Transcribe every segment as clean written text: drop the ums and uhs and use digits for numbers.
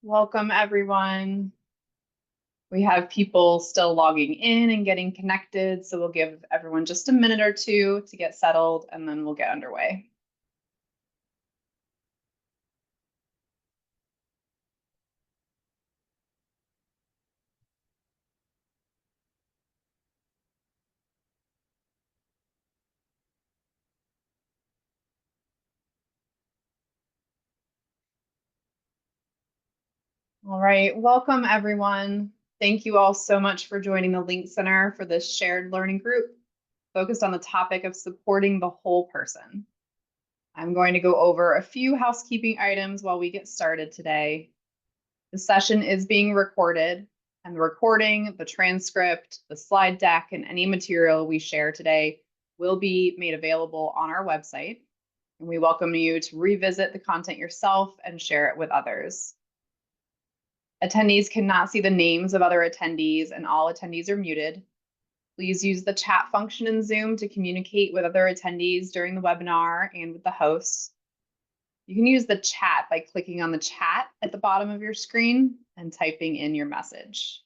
Welcome, everyone. We have people still logging in and getting connected, so we'll give everyone just a minute or two to get settled, and then we'll get underway. All right, welcome, everyone. Thank you all so much for joining the Link Center for this shared learning group focused on the topic of supporting the whole person. I'm going to go over a few housekeeping items while we get started today. The session is being recorded, and the recording, the transcript, the slide deck, and any material we share today will be made available on our website. And we welcome you to revisit the content yourself and share it with others. Attendees cannot see the names of other attendees, and all attendees are muted. Please use the chat function in Zoom to communicate with other attendees during the webinar and with the hosts. You can use the chat by clicking on the chat at the bottom of your screen and typing in your message.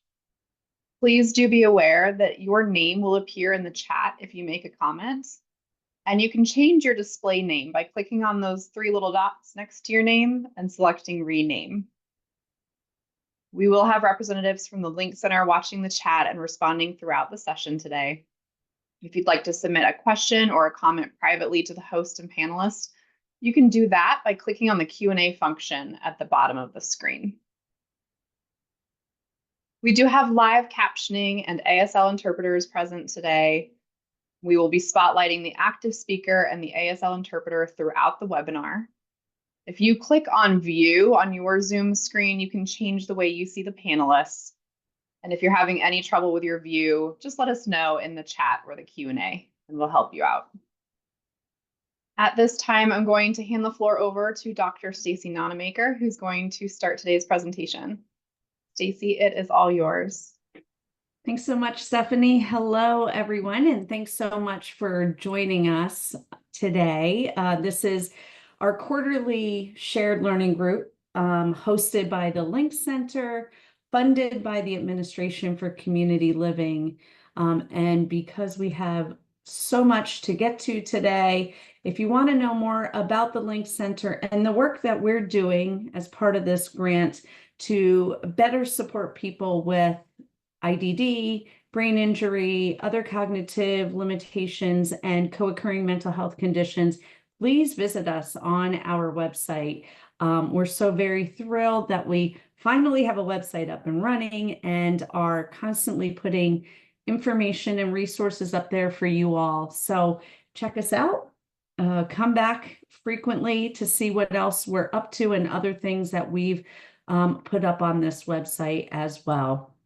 Please do be aware that your name will appear in the chat if you make a comment, and you can change your display name by clicking on those three little dots next to your name and selecting rename. We will have representatives from the Link Center watching the chat and responding throughout the session today. If you'd like to submit a question or a comment privately to the host and panelists, you can do that by clicking on the Q&A function at the bottom of the screen. We do have live captioning and ASL interpreters present today. We will be spotlighting the active speaker and the ASL interpreter throughout the webinar. If you click on View on your Zoom screen, you can change the way you see the panelists. And if you're having any trouble with your view, just let us know in the chat or the Q&A, and we'll help you out. At this time, I'm going to hand the floor over to Dr. Stacy Nonamaker, who's going to start today's presentation. Stacy, it is all yours. Thanks so much, Stephanie. Hello, everyone, and thanks so much for joining us today. This is our quarterly shared learning group hosted by the Link Center, funded by the Administration for Community Living. And because we have so much to get to today, if you want to know more about the Link Center and the work that we're doing as part of this grant to better support people with IDD, brain injury, other cognitive limitations, and co-occurring mental health conditions, please visit us on our website. We're so very thrilled that we finally have a website up and running and are constantly putting information and resources up there for you all. So check us out. Come back frequently to see what else we're up to and other things that we've put up on this website as well.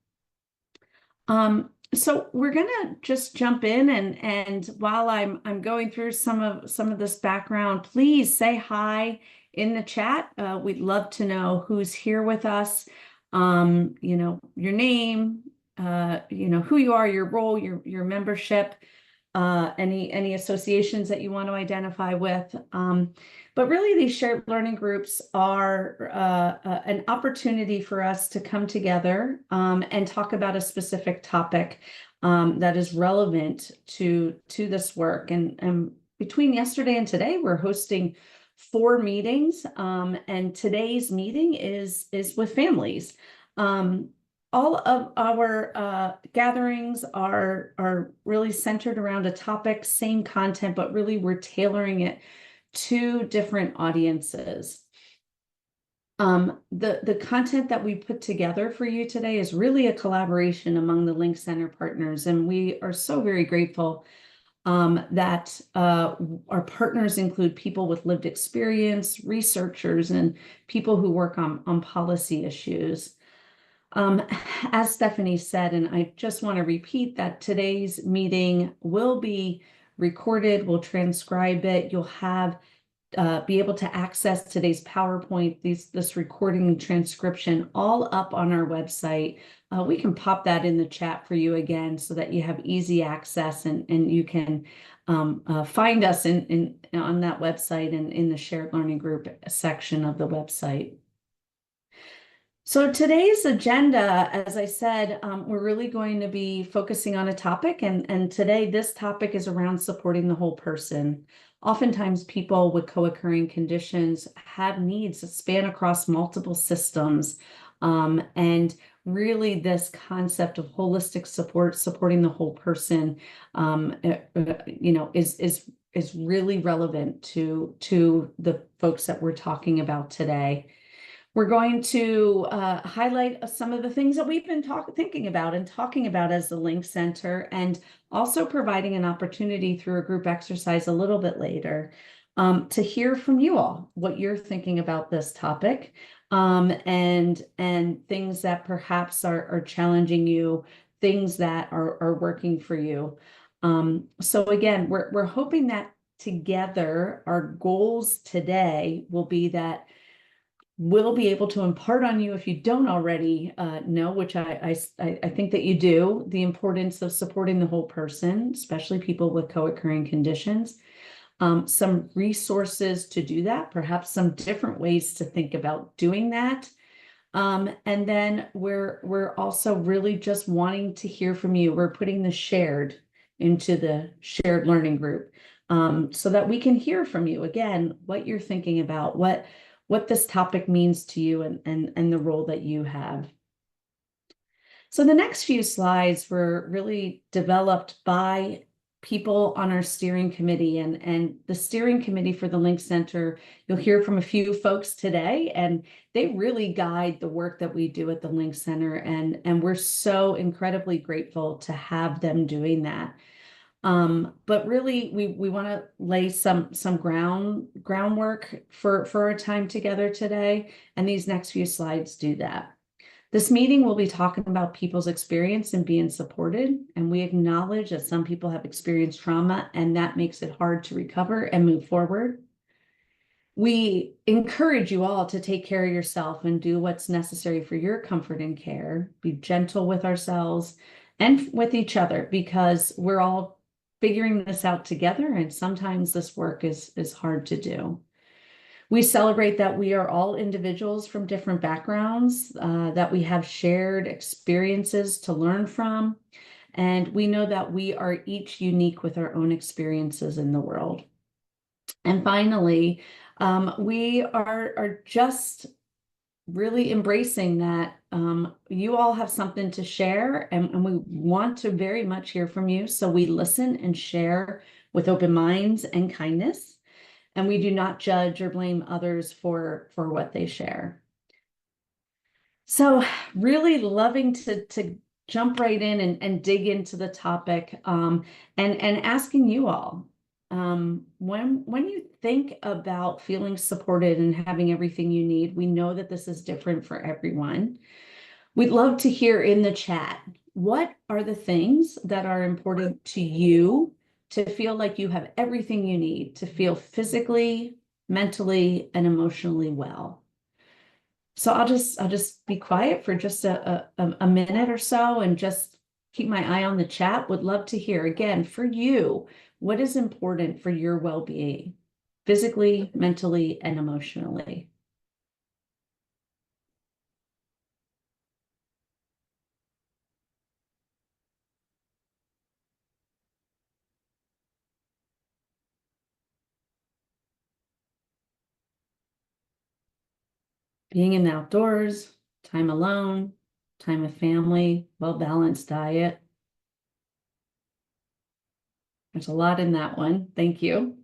So we're gonna just jump in and while I'm going through some of this background, please say hi in the chat. We'd love to know who's here with us. You know, your name, you know, who you are, your role, your membership, any associations that you want to identify with. But really, these shared learning groups are an opportunity for us to come together and talk about a specific topic that is relevant to this work. And between yesterday and today, we're hosting 4 meetings, and today's meeting is with families. All of our gatherings are really centered around a topic, same content, but really we're tailoring it to different audiences. The content that we put together for you today is really a collaboration among the Link Center partners, and we are so very grateful that our partners include people with lived experience, researchers, and people who work on policy issues. As Stephanie said, and I just want to repeat that today's meeting will be recorded, we'll transcribe it, you'll have be able to access today's PowerPoint, this recording and transcription all up on our website. We can pop that in the chat for you again so that you have easy access and you can find us on that website and in the shared learning group section of the website. So today's agenda, as I said, we're really going to be focusing on a topic, and today this topic is around supporting the whole person. Oftentimes, people with co-occurring conditions have needs that span across multiple systems, and really this concept of holistic support, supporting the whole person, is really relevant to the folks that we're talking about today. We're going to highlight some of the things that we've been thinking about and talking about as the Link Center, and also providing an opportunity through a group exercise a little bit later to hear from you all what you're thinking about this topic, and things that perhaps are challenging you, things that are working for you. So again, we're hoping that together our goals today will be that we'll be able to impart on you, if you don't already know, which I think that you do, the importance of supporting the whole person, especially people with co-occurring conditions. Some resources to do that, perhaps some different ways to think about doing that. And then we're also really just wanting to hear from you. We're putting the shared into the shared learning group, so that we can hear from you again, what you're thinking about, what this topic means to you, and the role that you have. So the next few slides were really developed by people on our steering committee, and the steering committee for the Link Center. You'll hear from a few folks today, and they really guide the work that we do at the Link Center, and we're so incredibly grateful to have them doing that. But really, we want to lay some groundwork for our time together today, and these next few slides do that. This meeting will be talking about people's experience in being supported, and we acknowledge that some people have experienced trauma, and that makes it hard to recover and move forward. We encourage you all to take care of yourself and do what's necessary for your comfort and care. Be gentle with ourselves and with each other, because we're all figuring this out together, and sometimes this work is hard to do. We celebrate that we are all individuals from different backgrounds, that we have shared experiences to learn from, and we know that we are each unique with our own experiences in the world. And finally, we are just really embracing that you all have something to share, and we want to very much hear from you. So we listen and share with open minds and kindness, and we do not judge or blame others for what they share. So really loving to jump right in and dig into the topic, and asking you all, when you think about feeling supported and having everything you need, we know that this is different for everyone. We'd love to hear in the chat, what are the things that are important to you to feel like you have everything you need to feel physically, mentally, and emotionally well? So I'll just be quiet for just a minute or so, and just keep my eye on the chat. Would love to hear again for you, what is important for your well-being, physically, mentally, and emotionally. Being in the outdoors, time alone, time with family, well-balanced diet. There's a lot in that one. Thank you.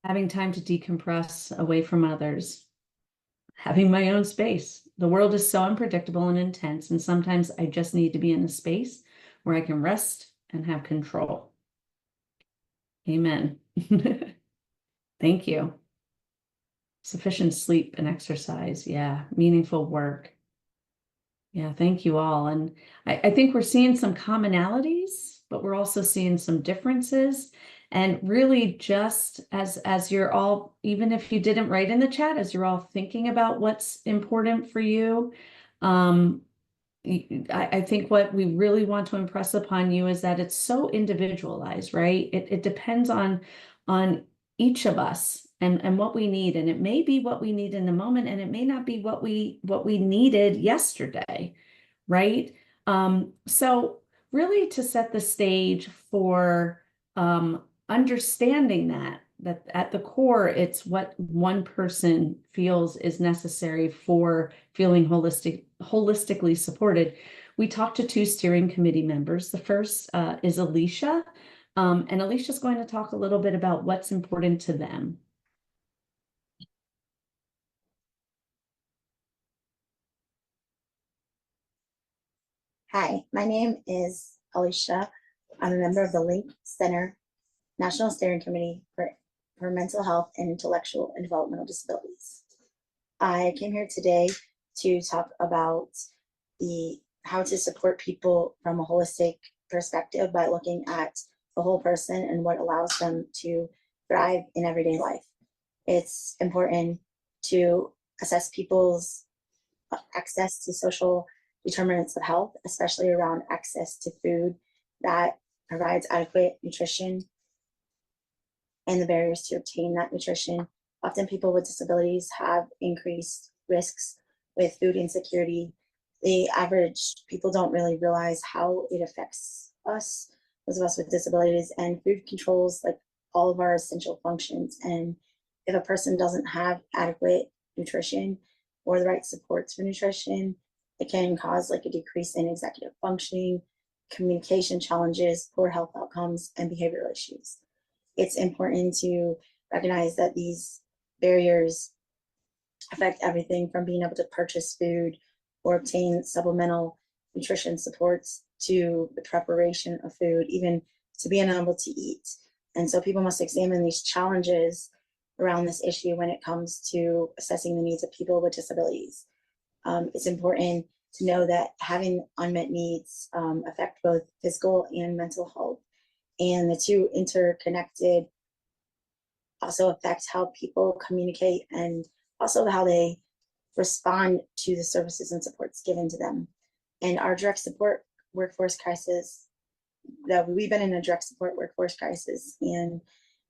Having time to decompress away from others. Having my own space. The world is so unpredictable and intense, and sometimes I just need to be in a space where I can rest and have control. Amen. Thank you. Sufficient sleep and exercise. Yeah. Meaningful work. Yeah. Thank you all. And I think we're seeing some commonalities, but we're also seeing some differences. And really, just as you're all, even if you didn't write in the chat, as you're all thinking about what's important for you, I think what we really want to impress upon you is that it's so individualized, right? It depends on each of us and what we need. And it may be what we need in the moment, and it may not be what we needed yesterday, right? So really to set the stage for understanding that at the core, it's what one person feels is necessary for feeling holistically supported. We talked to two steering committee members. The first is Alicia, and Alicia's going to talk a little bit about what's important to them. Hi, my name is Alicia. I'm a member of the Link Center National Steering Committee for Mental Health and Intellectual and Developmental Disabilities. I came here today to talk about how to support people from a holistic perspective by looking at the whole person and what allows them to thrive in everyday life. It's important to assess people's access to social determinants of health, especially around access to food that provides adequate nutrition and the barriers to obtain that nutrition. Often people with disabilities have increased risks with food insecurity. The average people don't really realize how it affects us, those of us with disabilities, and food controls like all of our essential functions. And if a person doesn't have adequate nutrition or the right supports for nutrition, it can cause like a decrease in executive functioning, communication challenges, poor health outcomes, and behavioral issues. It's important to recognize that these barriers affect everything from being able to purchase food or obtain supplemental nutrition supports to the preparation of food, even to being able to eat. And so people must examine these challenges around this issue when it comes to assessing the needs of people with disabilities. It's important to know that having unmet needs affect both physical and mental health, and the two interconnected also affect how people communicate and also how they respond to the services and supports given to them. And our direct support workforce crisis, that we've been in a direct support workforce crisis, and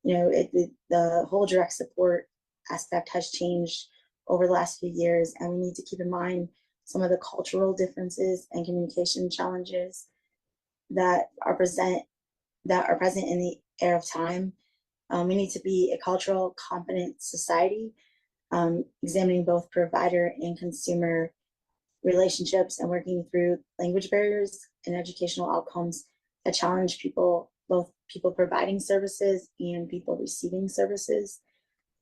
the whole direct support aspect has changed over the last few years, and we need to keep in mind some of the cultural differences and communication challenges that are present in the era of time. We need to be a cultural competent society, examining both provider and consumer relationships and working through language barriers and educational outcomes that challenge people, both people providing services and people receiving services.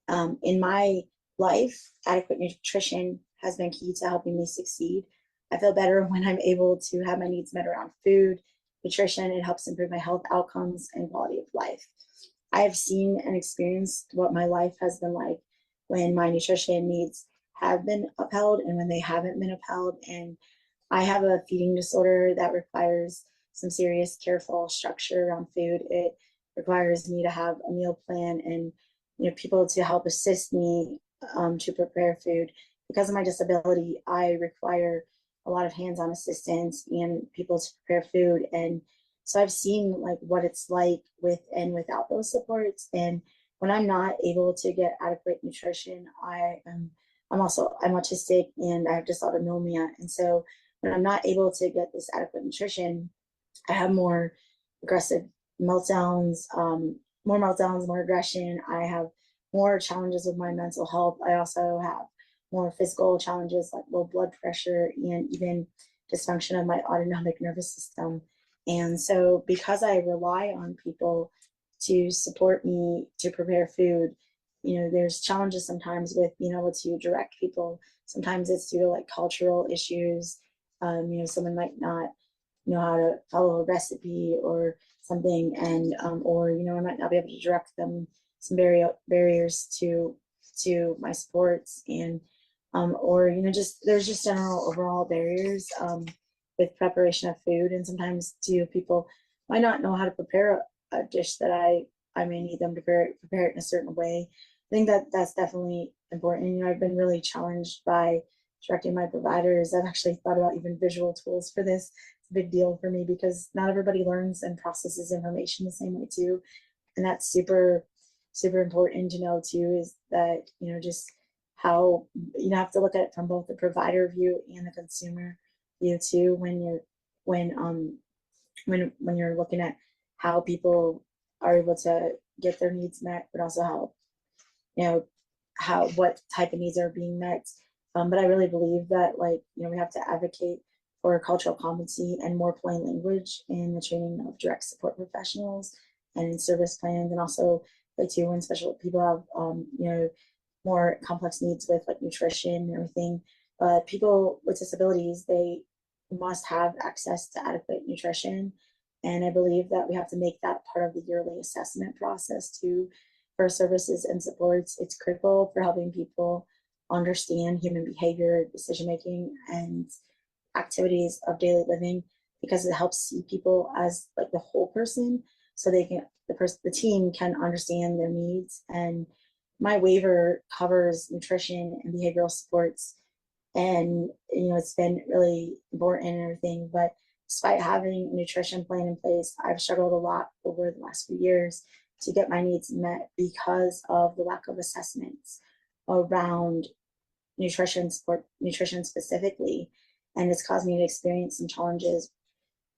In my life, adequate nutrition has been key to helping me succeed. I feel better when I'm able to have my needs met around food, nutrition. It helps improve my health outcomes and quality of life. I have seen and experienced what my life has been like when my nutrition needs have been upheld and when they haven't been upheld. And I have a feeding disorder that requires some serious, careful structure around food. It requires me to have a meal plan and people to help assist me to prepare food. Because of my disability, I require a lot of hands-on assistance and people to prepare food. And so I've seen like what it's like with and without those supports. And when I'm not able to get adequate nutrition, I'm autistic and I have dysautonomia. And so when I'm not able to get this adequate nutrition, I have more aggressive meltdowns, more aggression. I have more challenges with my mental health. I also have more physical challenges like low blood pressure and even dysfunction of my autonomic nervous system. And so because I rely on people to support me to prepare food, there's challenges sometimes with being able to direct people. Sometimes it's due to like cultural issues. Someone might not know how to follow a recipe or something, and or I might not be able to direct them some barriers to my sports, and or there's just general overall barriers with preparation of food. And sometimes too people might not know how to prepare a dish that I may need them to prepare it in a certain way. I think that that's definitely important. I've been really challenged by directing my providers. I've actually thought about even visual tools for this. It's a big deal for me because not everybody learns and processes information the same way too. And that's super, super important to know too, is that, just how you have to look at it from both the provider view and the consumer view too, when you're looking at how people are able to get their needs met, but also what type of needs are being met. But I really believe that we have to advocate for cultural competency and more plain language in the training of direct support professionals and in service plans, and also too when special people have more complex needs with nutrition and everything. But people with disabilities, they must have access to adequate nutrition. And I believe that we have to make that part of the yearly assessment process too for services and supports. It's critical for helping people understand human behavior, decision making, and activities of daily living, because it helps see people as the whole person, so the team can understand their needs. And my waiver covers nutrition and behavioral supports, and it's been really important and everything. But despite having a nutrition plan in place, I've struggled a lot over the last few years to get my needs met because of the lack of assessments around nutrition specifically, and it's caused me to experience some challenges.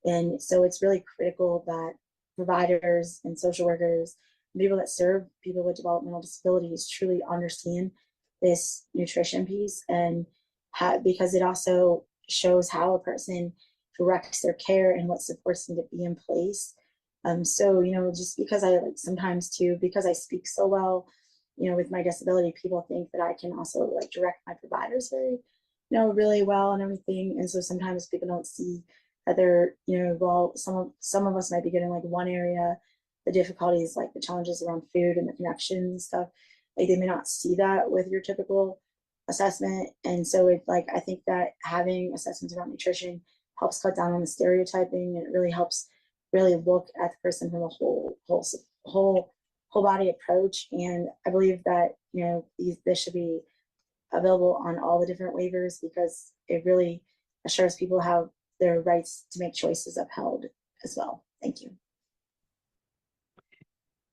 And so it's really critical that providers and social workers, people that serve people with developmental disabilities, truly understand this nutrition piece, and because it also shows how a person directs their care and what supports need to be in place. So just because I sometimes too, because I speak so well, with my disability, people think that I can also direct my providers very, really well and everything. And so sometimes people don't see that they're, well, some of us might be good in one area, the difficulties, the challenges around food and the connection and stuff, they may not see that with your typical assessment. And so I think that having assessments around nutrition helps cut down on the stereotyping, and it really helps really look at the person from a whole body approach. And I believe that this should be available on all the different waivers, because it really assures people have their rights to make choices upheld as well. Thank you.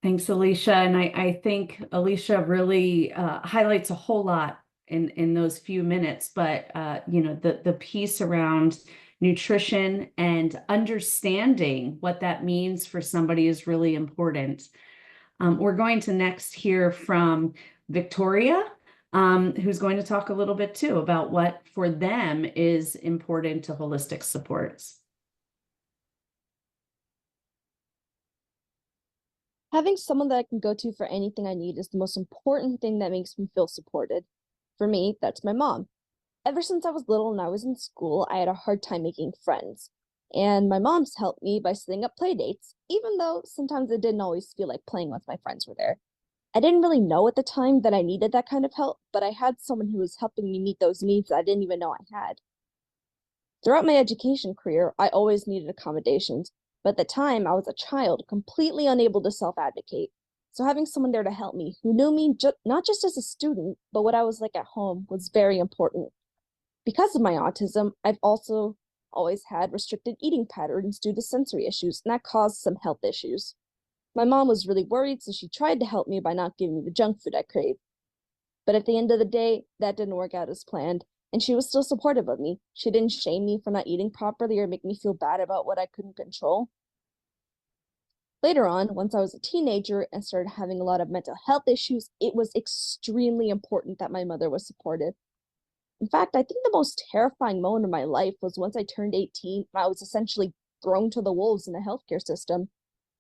Thanks, Alicia. And I think Alicia really highlights a whole lot in those few minutes. But the piece around nutrition and understanding what that means for somebody is really important. We're going to next hear from Victoria, who's going to talk a little bit too about what for them is important to holistic supports. Having someone that I can go to for anything I need is the most important thing that makes me feel supported. For me, that's my mom. Ever since I was little and I was in school, I had a hard time making friends. And my mom's helped me by setting up play dates, even though sometimes it didn't always feel like playing once my friends were there. I didn't really know at the time that I needed that kind of help, but I had someone who was helping me meet those needs that I didn't even know I had. Throughout my education career, I always needed accommodations, but at the time I was a child, completely unable to self-advocate. So having someone there to help me, who knew me not just as a student, but what I was like at home, was very important. Because of my autism, I've also always had restricted eating patterns due to sensory issues, and that caused some health issues. My mom was really worried, so she tried to help me by not giving me the junk food I craved. But at the end of the day, that didn't work out as planned, and she was still supportive of me. She didn't shame me for not eating properly or make me feel bad about what I couldn't control. Later on, once I was a teenager and started having a lot of mental health issues, it was extremely important that my mother was supportive. In fact, I think the most terrifying moment of my life was once I turned 18 and I was essentially thrown to the wolves in the healthcare system.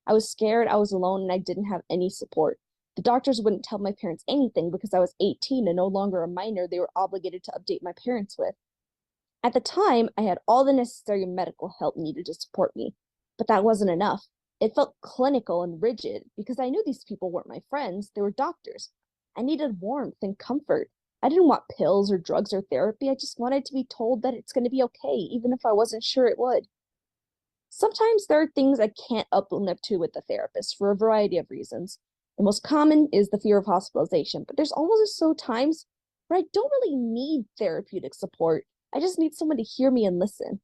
I was scared, I was alone, and I didn't have any support. The doctors wouldn't tell my parents anything because I was 18 and no longer a minor they were obligated to update my parents with. At the time, I had all the necessary medical help needed to support me, but that wasn't enough. It felt clinical and rigid because I knew these people weren't my friends, they were doctors. I needed warmth and comfort. I didn't want pills or drugs or therapy. I just wanted to be told that it's going to be okay, even if I wasn't sure it would. Sometimes there are things I can't open up to with the therapist for a variety of reasons. The most common is the fear of hospitalization, but there's also times but I don't really need therapeutic support. I just need someone to hear me and listen.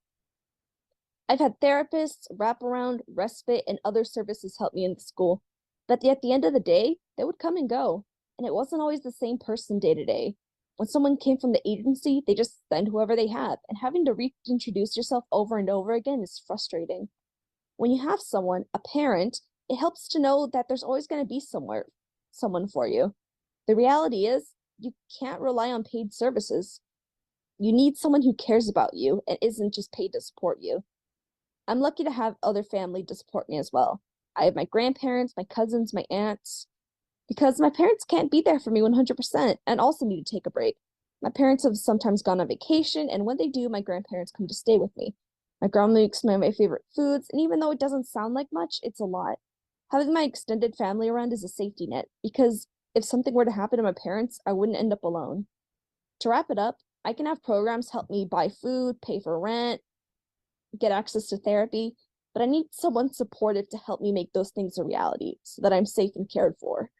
I've had therapists, wraparound, respite, and other services help me in the school, but at the end of the day, they would come and go, and it wasn't always the same person day to day. When someone came from the agency, they just send whoever they have, and having to reintroduce yourself over and over again is frustrating. When you have someone, a parent, it helps to know that there's always going to be someone for you. The reality is, you can't rely on paid services. You need someone who cares about you and isn't just paid to support you. I'm lucky to have other family to support me as well. I have my grandparents, my cousins, my aunts, because my parents can't be there for me 100% and also need to take a break. My parents have sometimes gone on vacation, and when they do, my grandparents come to stay with me. My grandma makes my favorite foods, and even though it doesn't sound like much, it's a lot. Having my extended family around is a safety net, because if something were to happen to my parents, I wouldn't end up alone. To wrap it up, I can have programs help me buy food, pay for rent, get access to therapy, but I need someone supportive to help me make those things a reality so that I'm safe and cared for.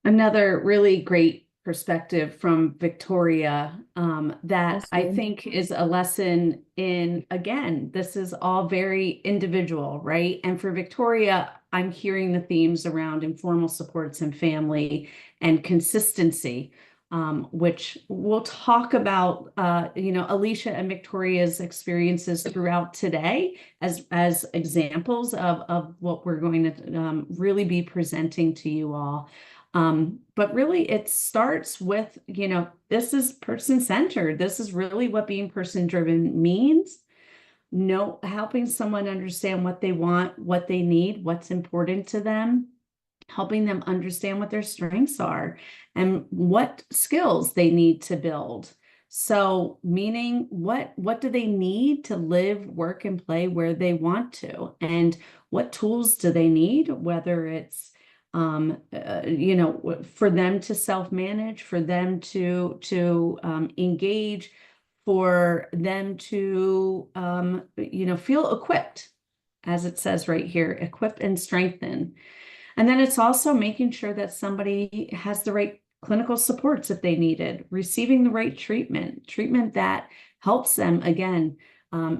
Another really great perspective from Victoria that I Awesome. think is a lesson in, again, this is all very individual, right? And for Victoria, I'm hearing the themes around informal supports and family and consistency, which we'll talk about, Alicia and Victoria's experiences throughout today as examples of what we're going to really be presenting to you all. But really it starts with, this is person-centered. This is really what being person-driven means. Helping someone understand what they want, what they need, what's important to them, helping them understand what their strengths are and what skills they need to build. So meaning what do they need to live, work, and play where they want to? And what tools do they need, whether it's for them to self-manage, for them to engage, for them to feel equipped, as it says right here, equip and strengthen. And then it's also making sure that somebody has the right clinical supports if they needed, receiving the right treatment that helps them, again,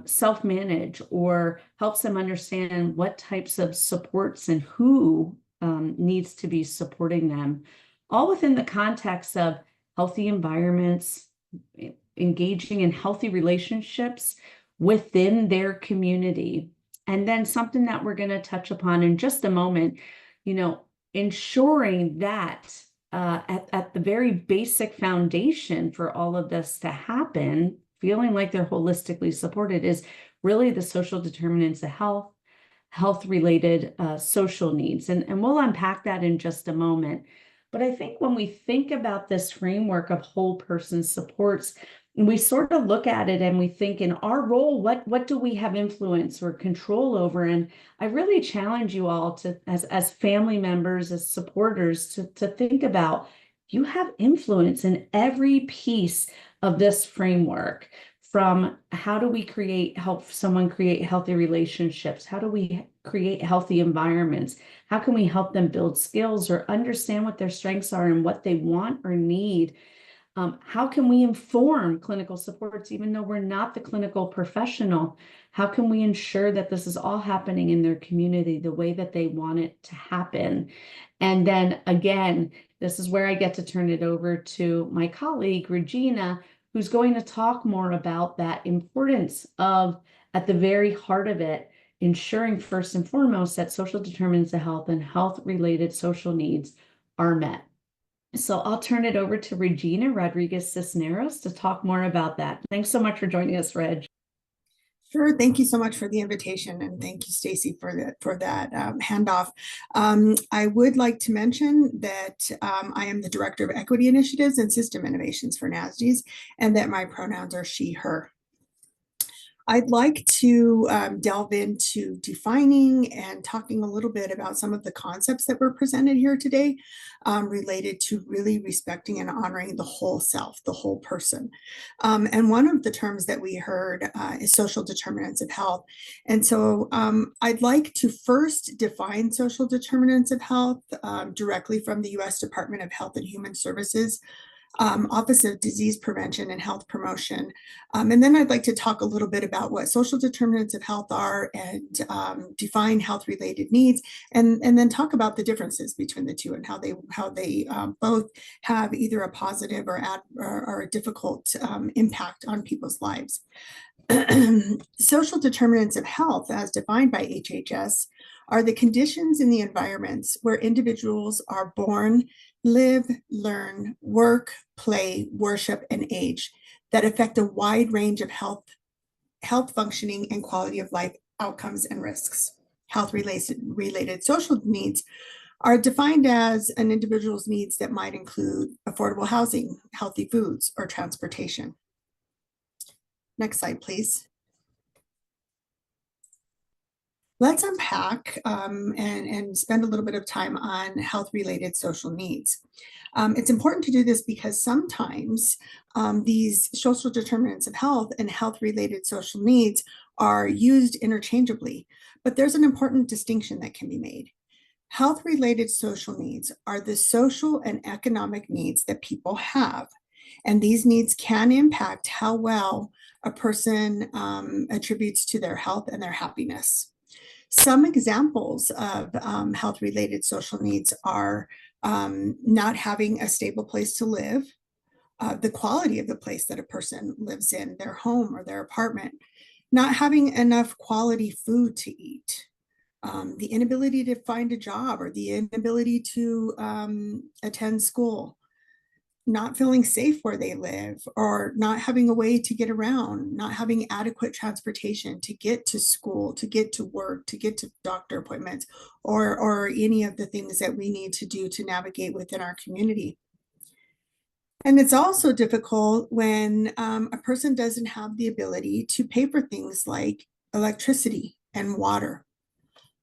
self-manage or helps them understand what types of supports and who needs to be supporting them, all within the context of healthy environments, engaging in healthy relationships within their community. And then something that we're going to touch upon in just a moment, ensuring that at the very basic foundation for all of this to happen, feeling like they're holistically supported, is really the social determinants of health-related social needs. And we'll unpack that in just a moment. But I think when we think about this framework of whole person supports, we sort of look at it and we think, in our role, what do we have influence or control over? And I really challenge you all to, as family members, as supporters, to think about, you have influence in every piece of this framework. From how do we help someone create healthy relationships? How do we create healthy environments? How can we help them build skills or understand what their strengths are and what they want or need? How can we inform clinical supports, even though we're not the clinical professional? How can we ensure that this is all happening in their community the way that they want it to happen? And then again, this is where I get to turn it over to my colleague, Regina, who's going to talk more about that importance of, at the very heart of it, ensuring first and foremost that social determinants of health and health-related social needs are met. So I'll turn it over to Regina Rodriguez Cisneros to talk more about that. Thanks so much for joining us, Reg. Sure. Thank you so much for the invitation, and thank you, Stacy, for that handoff. I would like to mention that I am the Director of Equity Initiatives and System Innovations for NASDS, and that my pronouns are she, her. I'd like to delve into defining and talking a little bit about some of the concepts that were presented here today related to really respecting and honoring the whole self, the whole person. And one of the terms that we heard is social determinants of health. And so I'd like to first define social determinants of health directly from the U.S. Department of Health and Human Services. Office of Disease Prevention and Health Promotion. And then I'd like to talk a little bit about what social determinants of health are and define health-related needs, and then talk about the differences between the two and how they both have either a positive or a difficult impact on people's lives. Social determinants of health, as defined by HHS, are the conditions in the environments where individuals are born, live, learn, work, play, worship, and age that affect a wide range of health functioning and quality of life outcomes and risks. Health-related social needs are defined as an individual's needs that might include affordable housing, healthy foods, or transportation. Next slide, please. Let's unpack and spend a little bit of time on health-related social needs. It's important to do this because sometimes these social determinants of health and health-related social needs are used interchangeably, but there's an important distinction that can be made. Health-related social needs are the social and economic needs that people have, and these needs can impact how well a person attributes to their health and their happiness. Some examples of health-related social needs are not having a stable place to live, the quality of the place that a person lives in, their home or their apartment, not having enough quality food to eat, the inability to find a job or the inability to attend school, not feeling safe where they live, or not having a way to get around, not having adequate transportation to get to school, to get to work, to get to doctor appointments, or any of the things that we need to do to navigate within our community. And it's also difficult when a person doesn't have the ability to pay for things like electricity and water.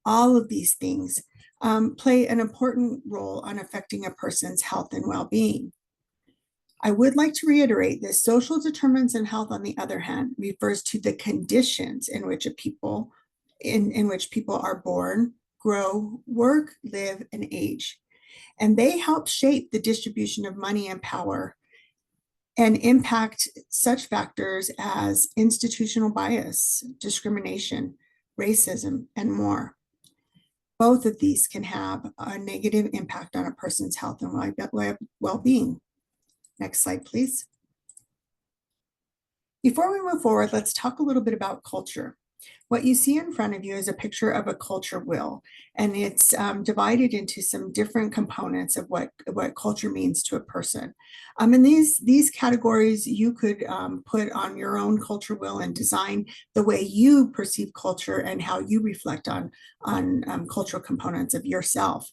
All of these things play an important role on affecting a person's health and well-being. I would like to reiterate that social determinants in health, on the other hand, refers to the conditions in which people are born, grow, work, live, and age. And they help shape the distribution of money and power and impact such factors as institutional bias, discrimination, racism, and more. Both of these can have a negative impact on a person's health and well-being. Next slide, please. Before we move forward, let's talk a little bit about culture. What you see in front of you is a picture of a culture wheel, and it's divided into some different components of what culture means to a person. And these categories you could put on your own culture wheel and design the way you perceive culture and how you reflect on cultural components of yourself.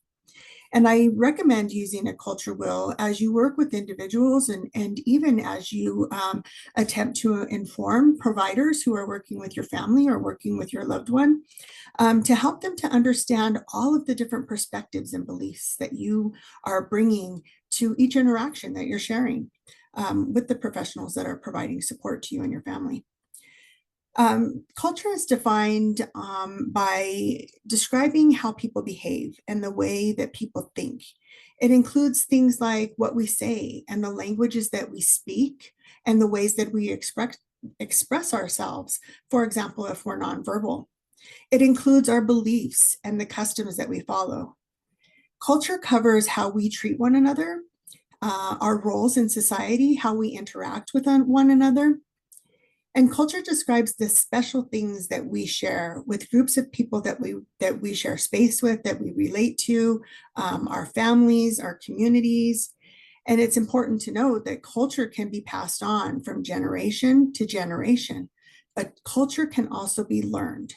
And I recommend using a culture wheel as you work with individuals and even as you attempt to inform providers who are working with your family or working with your loved one, to help them to understand all of the different perspectives and beliefs that you are bringing to each interaction that you're sharing with the professionals that are providing support to you and your family. Culture is defined by describing how people behave and the way that people think. It includes things like what we say and the languages that we speak and the ways that we express ourselves, for example, if we're nonverbal. It includes our beliefs and the customs that we follow. Culture covers how we treat one another, our roles in society, how we interact with one another. And culture describes the special things that we share with groups of people that we share space with, that we relate to, our families, our communities. And it's important to note that culture can be passed on from generation to generation, but culture can also be learned.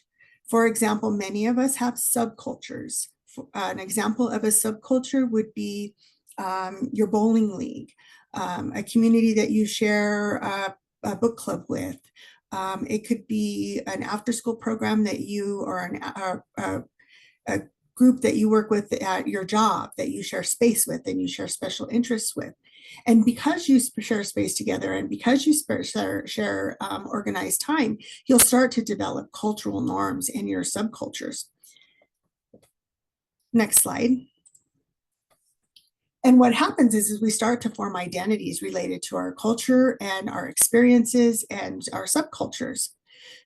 For example, many of us have subcultures. An example of a subculture would be your bowling league, a community that you share a book club with, It could be an after-school program that you or a group that you work with at your job that you share space with and you share special interests with. And because you share space together and because you share organized time, you'll start to develop cultural norms in your subcultures. Next slide. And what happens is we start to form identities related to our culture and our experiences and our subcultures.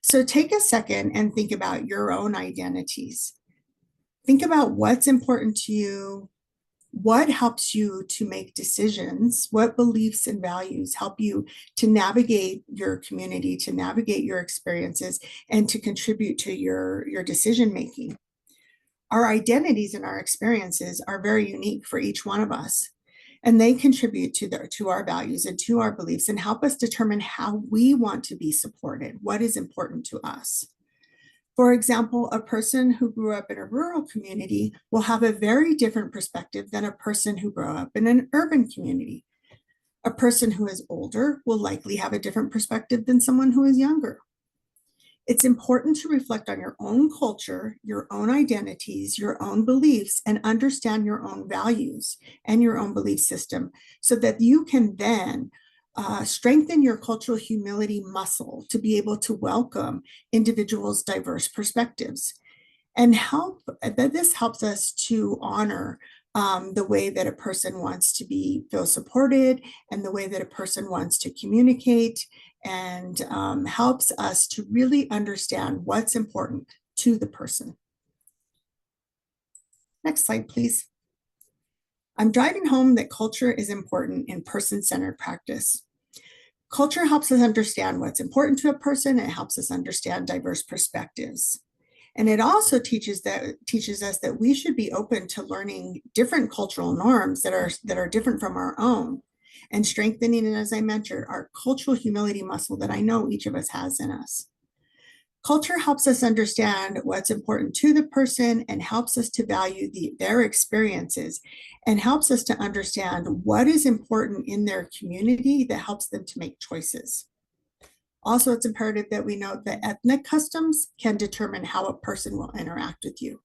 So take a second and think about your own identities. Think about what's important to you, what helps you to make decisions, what beliefs and values help you to navigate your community, to navigate your experiences, and to contribute to your decision making. Our identities and our experiences are very unique for each one of us, and they contribute to our values and to our beliefs and help us determine how we want to be supported, what is important to us. For example, a person who grew up in a rural community will have a very different perspective than a person who grew up in an urban community. A person who is older will likely have a different perspective than someone who is younger. It's important to reflect on your own culture, your own identities, your own beliefs, and understand your own values and your own belief system so that you can then strengthen your cultural humility muscle to be able to welcome individuals' diverse perspectives. And this helps us to honor the way that a person wants to feel supported and the way that a person wants to communicate, and helps us to really understand what's important to the person. Next slide, please. I'm driving home that culture is important in person-centered practice. Culture helps us understand what's important to a person. It helps us understand diverse perspectives. And it also teaches us that we should be open to learning different cultural norms that are different from our own, and strengthening, and as I mentioned, our cultural humility muscle that I know each of us has in us. Culture helps us understand what's important to the person and helps us to value their experiences and helps us to understand what is important in their community that helps them to make choices. Also, it's imperative that we note that ethnic customs can determine how a person will interact with you.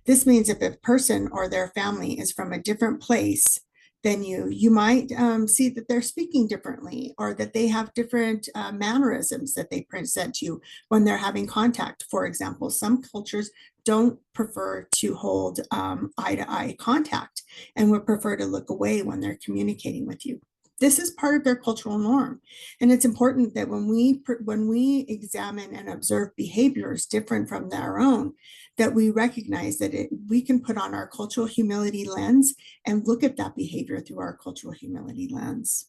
This means if a person or their family is from a different place than you might see that they're speaking differently, or that they have different mannerisms that they present to you when they're having contact. For example, some cultures don't prefer to hold eye-to-eye contact and would prefer to look away when they're communicating with you. This is part of their cultural norm. And it's important that when we examine and observe behaviors different from their own, that we recognize that we can put on our cultural humility lens and look at that behavior through our cultural humility lens.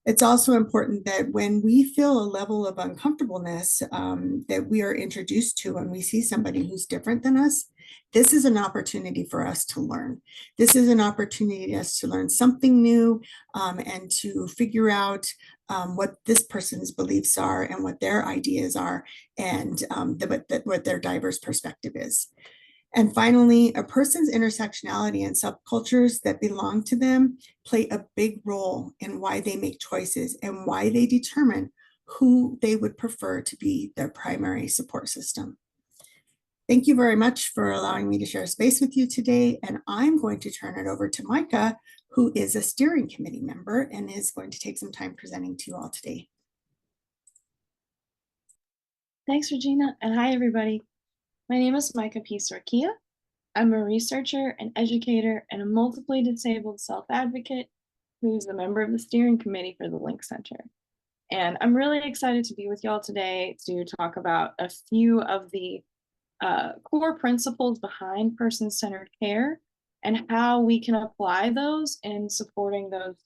It's also important that when we feel a level of uncomfortableness that we are introduced to when we see somebody who's different than us, this is an opportunity for us to learn. This is an opportunity for us to learn something new and to figure out what this person's beliefs are and what their ideas are, and what their diverse perspective is. And finally, a person's intersectionality and subcultures that belong to them play a big role in why they make choices and why they determine who they would prefer to be their primary support system. Thank you very much for allowing me to share space with you today. And I'm going to turn it over to Micah, who is a steering committee member and is going to take some time presenting to you all today. Thanks, Regina, and hi, everybody. My name is Micah P. Sorkia. I'm a researcher, an educator, and a multiply disabled self-advocate who's a member of the steering committee for the Link Center. And I'm really excited to be with y'all today to talk about a few of the core principles behind person-centered care and how we can apply those in supporting those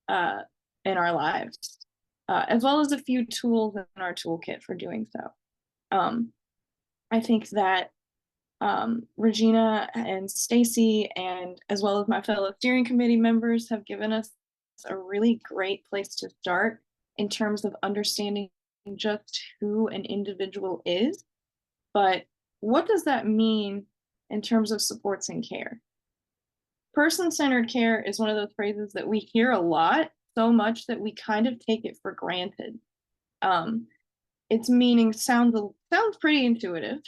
in our lives, as well as a few tools in our toolkit for doing so. I think that Regina and Stacy, and as well as my fellow steering committee members, have given us a really great place to start in terms of understanding just who an individual is. But what does that mean in terms of supports and care? Person-centered care is one of those phrases that we hear a lot, so much that we kind of take it for granted. its meaning sounds pretty intuitive,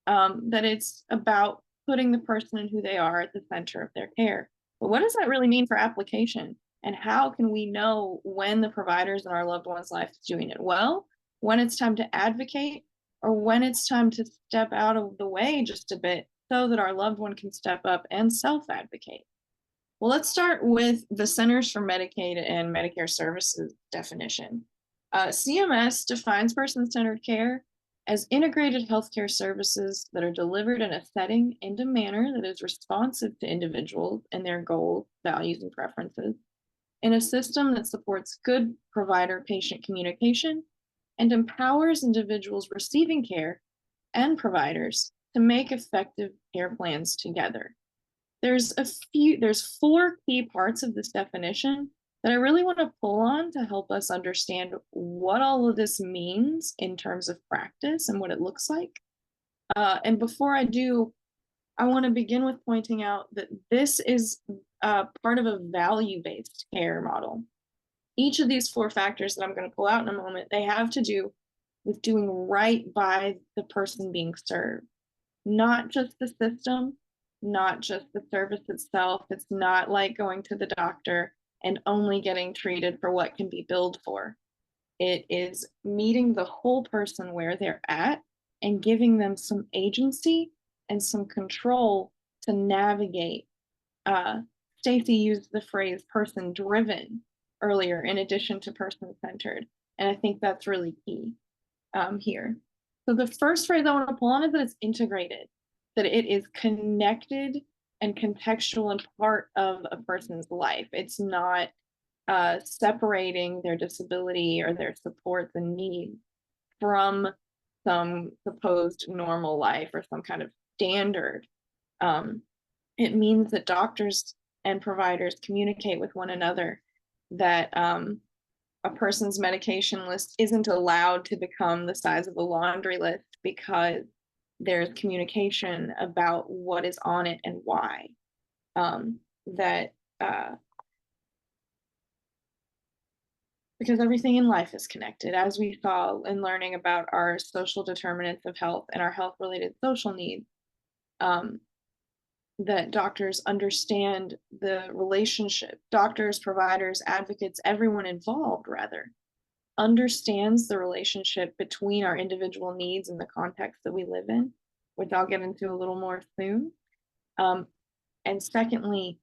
that it's about putting the person and who they are at the center of their care. But what does that really mean for application? And how can we know when the providers in our loved one's life is doing it well, when it's time to advocate, or when it's time to step out of the way just a bit so that our loved one can step up and self-advocate? Well, let's start with the Centers for Medicaid and Medicare Services definition. CMS defines person-centered care as integrated healthcare services that are delivered in a setting and a manner that is responsive to individuals and their goals, values, and preferences, in a system that supports good provider-patient communication and empowers individuals receiving care and providers to make effective care plans together. There's 4 key parts of this definition that I really want to pull on to help us understand what all of this means in terms of practice and what it looks like. And before I do, I want to begin with pointing out that this is part of a value-based care model. Each of these 4 factors that I'm going to pull out in a moment, they have to do with doing right by the person being served, not just the system, not just the service itself. It's not like going to the doctor and only getting treated for what can be billed for. It is meeting the whole person where they're at and giving them some agency and some control to navigate. Stacy used the phrase person-driven earlier in addition to person-centered, and I think that's really key here. So the first phrase I want to pull on is that it's integrated, that it is connected and contextual and part of a person's life. It's not separating their disability or their supports and needs from some supposed normal life or some kind of standard. It means that doctors and providers communicate with one another, that a person's medication list isn't allowed to become the size of a laundry list because there's communication about what is on it and why. Because everything in life is connected, as we saw in learning about our social determinants of health and our health-related social needs, that doctors understand the relationship. Doctors, providers, advocates, everyone involved, rather, understands the relationship between our individual needs and the context that we live in, which I'll get into a little more soon. And secondly,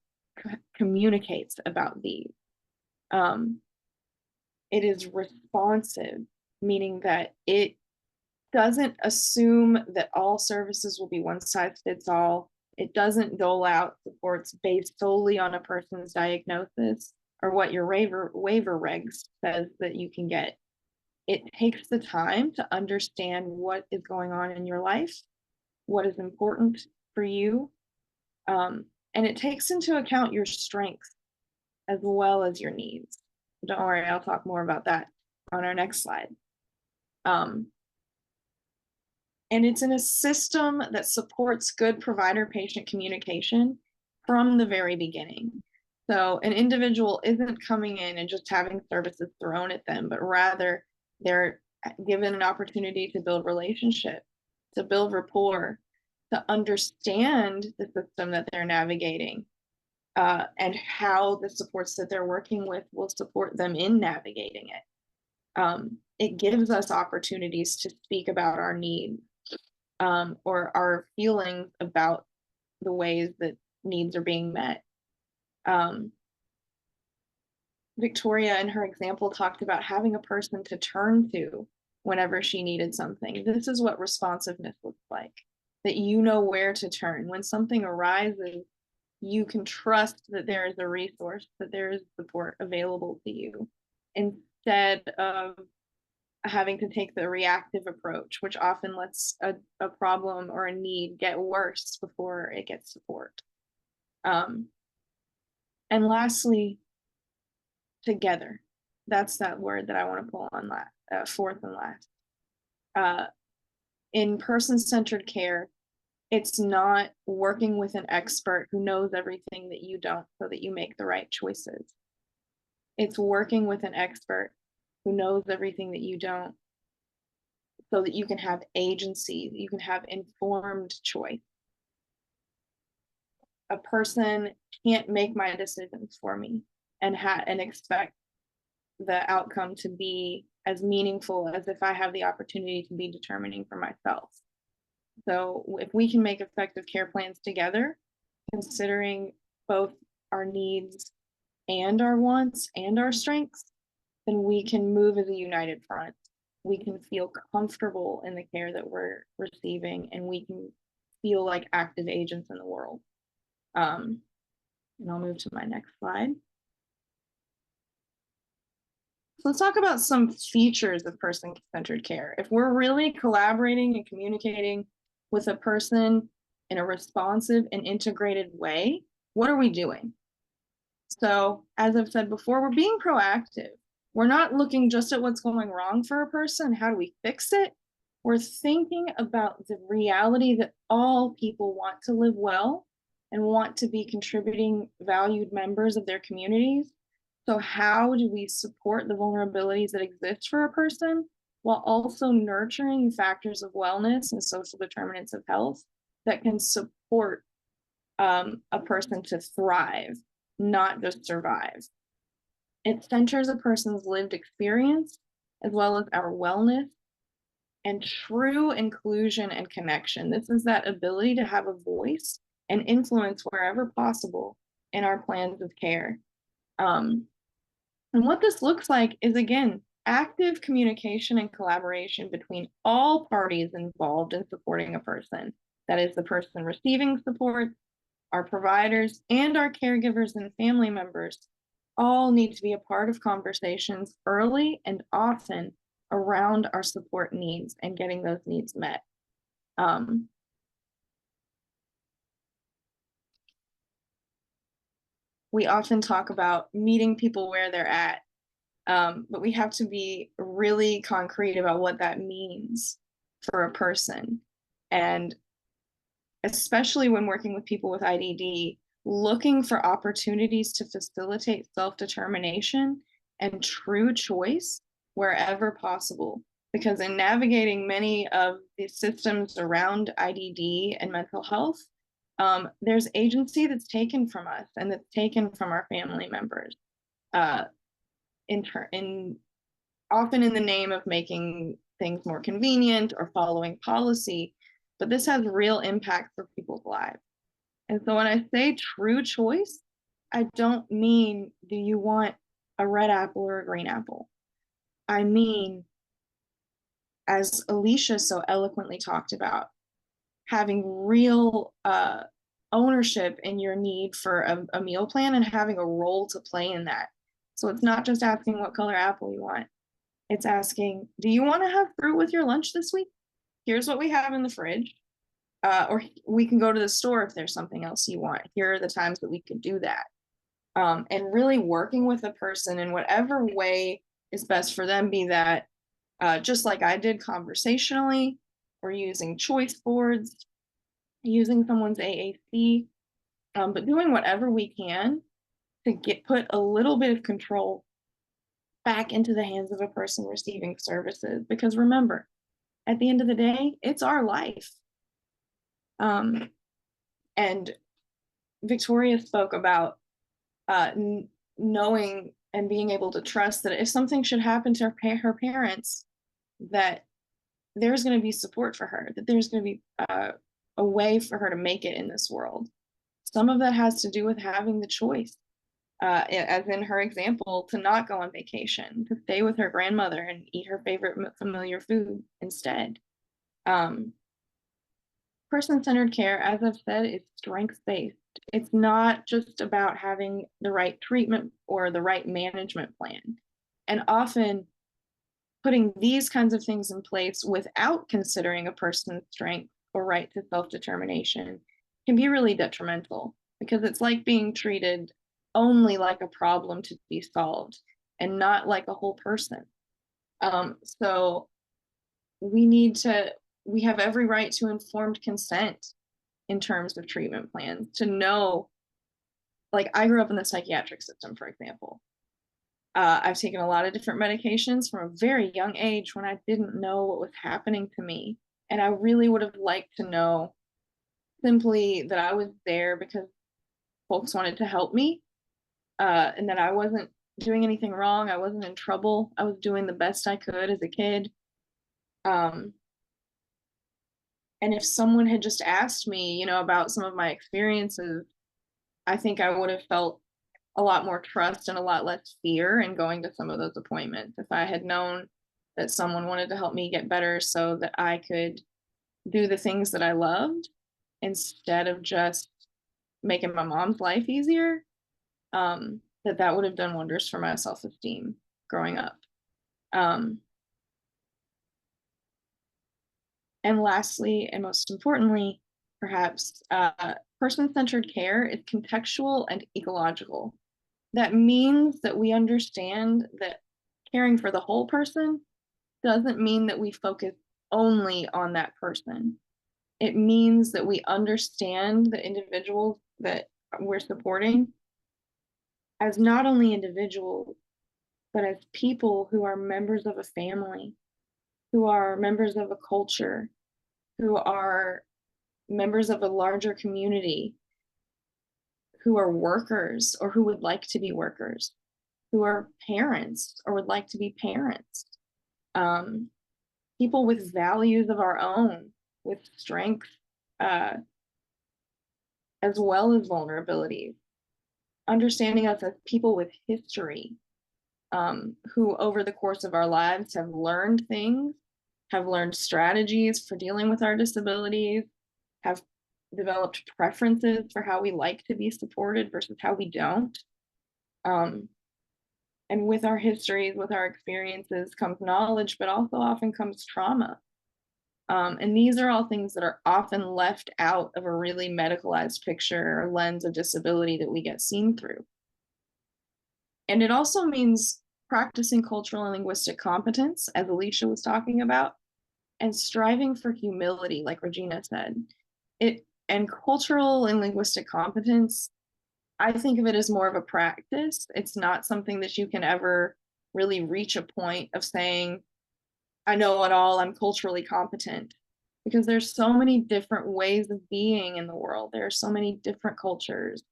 communicates about these. It is responsive, meaning that it doesn't assume that all services will be one size fits all. It doesn't dole out supports based solely on a person's diagnosis or what your waiver regs says that you can get. It takes the time to understand what is going on in your life, what is important for you, and it takes into account your strengths as well as your needs. Don't worry, I'll talk more about that on our next slide. And it's in a system that supports good provider-patient communication from the very beginning. So an individual isn't coming in and just having services thrown at them, but rather they're given an opportunity to build relationship, to build rapport, to understand the system that they're navigating, and how the supports that they're working with will support them in navigating it. It gives us opportunities to speak about our needs, or our feelings about the ways that needs are being met. Victoria, in her example, talked about having a person to turn to whenever she needed something. This is what responsiveness looks like, that you know where to turn. When something arises, you can trust that there is a resource, that there is support available to you, instead of having to take the reactive approach, which often lets a problem or a need get worse before it gets support. And lastly, together. That's that word that I want to pull on fourth and last. In person-centered care, it's not working with an expert who knows everything that you don't so that you make the right choices. It's working with an expert who knows everything that you don't so that you can have agency, that you can have informed choice. A person can't make my decisions for me and expect the outcome to be as meaningful as if I have the opportunity to be determining for myself. So if we can make effective care plans together, considering both our needs and our wants and our strengths, then we can move as a united front. We can feel comfortable in the care that we're receiving, and we can feel like active agents in the world. And I'll move to my next slide. So let's talk about some features of person-centered care. If we're really collaborating and communicating with a person in a responsive and integrated way, what are we doing? So as I've said before, we're being proactive. We're not looking just at what's going wrong for a person. How do we fix it? We're thinking about the reality that all people want to live well and want to be contributing valued members of their communities. So how do we support the vulnerabilities that exist for a person while also nurturing factors of wellness and social determinants of health that can support a person to thrive, not just survive? It centers a person's lived experience as well as our wellness and true inclusion and connection. This is that ability to have a voice and influence wherever possible in our plans of care. And what this looks like is, again, active communication and collaboration between all parties involved in supporting a person. That is the person receiving support, our providers, and our caregivers and family members all need to be a part of conversations early and often around our support needs and getting those needs met. We often talk about meeting people where they're at, but we have to be really concrete about what that means for a person. And especially when working with people with IDD, looking for opportunities to facilitate self-determination and true choice wherever possible. Because in navigating many of the systems around IDD and mental health, there's agency that's taken from us and that's taken from our family members, often in the name of making things more convenient or following policy, but this has real impact for people's lives. And so when I say true choice, I don't mean, do you want a red apple or a green apple? I mean, as Alicia so eloquently talked about, having real ownership in your need for a meal plan and having a role to play in that. So it's not just asking what color apple you want. It's asking, do you want to have fruit with your lunch this week? Here's what we have in the fridge. Or we can go to the store if there's something else you want. Here are the times that we could do that. And really working with a person in whatever way is best for them, be that just like I did conversationally, or using choice boards, using someone's AAC, but doing whatever we can to put a little bit of control back into the hands of a person receiving services. Because remember, at the end of the day, it's our life. And Victoria spoke about knowing and being able to trust that if something should happen to her parents, that there's going to be support for her, that there's going to be a way for her to make it in this world. Some of that has to do with having the choice, as in her example, to not go on vacation, to stay with her grandmother and eat her favorite familiar food instead. Person-centered care, as I've said, is strengths-based. It's not just about having the right treatment or the right management plan. And often putting these kinds of things in place without considering a person's strength or right to self-determination can be really detrimental, because it's like being treated only like a problem to be solved and not like a whole person. So we have every right to informed consent in terms of treatment plans, to know, like I grew up in the psychiatric system, for example. I've taken a lot of different medications from a very young age when I didn't know what was happening to me. And I really would have liked to know simply that I was there because folks wanted to help me, and that I wasn't doing anything wrong. I wasn't in trouble. I was doing the best I could as a kid. And if someone had just asked me, you know, about some of my experiences, I think I would have felt a lot more trust and a lot less fear in going to some of those appointments. If I had known that someone wanted to help me get better so that I could do the things that I loved instead of just making my mom's life easier, that would have done wonders for my self-esteem growing up. And lastly, and most importantly, perhaps, person-centered care is contextual and ecological. That means that we understand that caring for the whole person doesn't mean that we focus only on that person. It means that we understand the individuals that we're supporting as not only individuals, but as people who are members of a family, who are members of a culture, who are members of a larger community, who are workers or who would like to be workers, who are parents or would like to be parents, people with values of our own, with strength, as well as vulnerabilities, understanding us as people with history, who over the course of our lives have learned things, have learned strategies for dealing with our disabilities, have developed preferences for how we like to be supported versus how we don't. And with our histories, with our experiences comes knowledge, but also often comes trauma. And these are all things that are often left out of a really medicalized picture or lens of disability that we get seen through. And it also means practicing cultural and linguistic competence, as Alicia was talking about, and striving for humility, like Regina said. And cultural and linguistic competence, I think of it as more of a practice. It's not something that you can ever really reach a point of saying, I know it all, I'm culturally competent, because there's so many different ways of being in the world. There are so many different cultures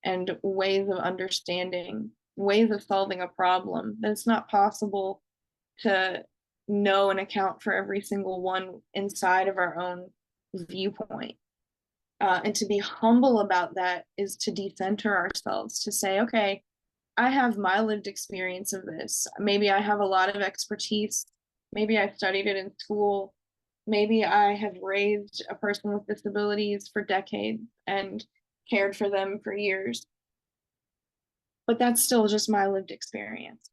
and ways of understanding, ways of solving a problem, that it's not possible to know and account for every single one inside of our own viewpoint. And to be humble about that is to decenter ourselves, to say, okay, I have my lived experience of this. Maybe I have a lot of expertise. Maybe I studied it in school. Maybe I have raised a person with disabilities for decades and cared for them for years. But that's still just my lived experience.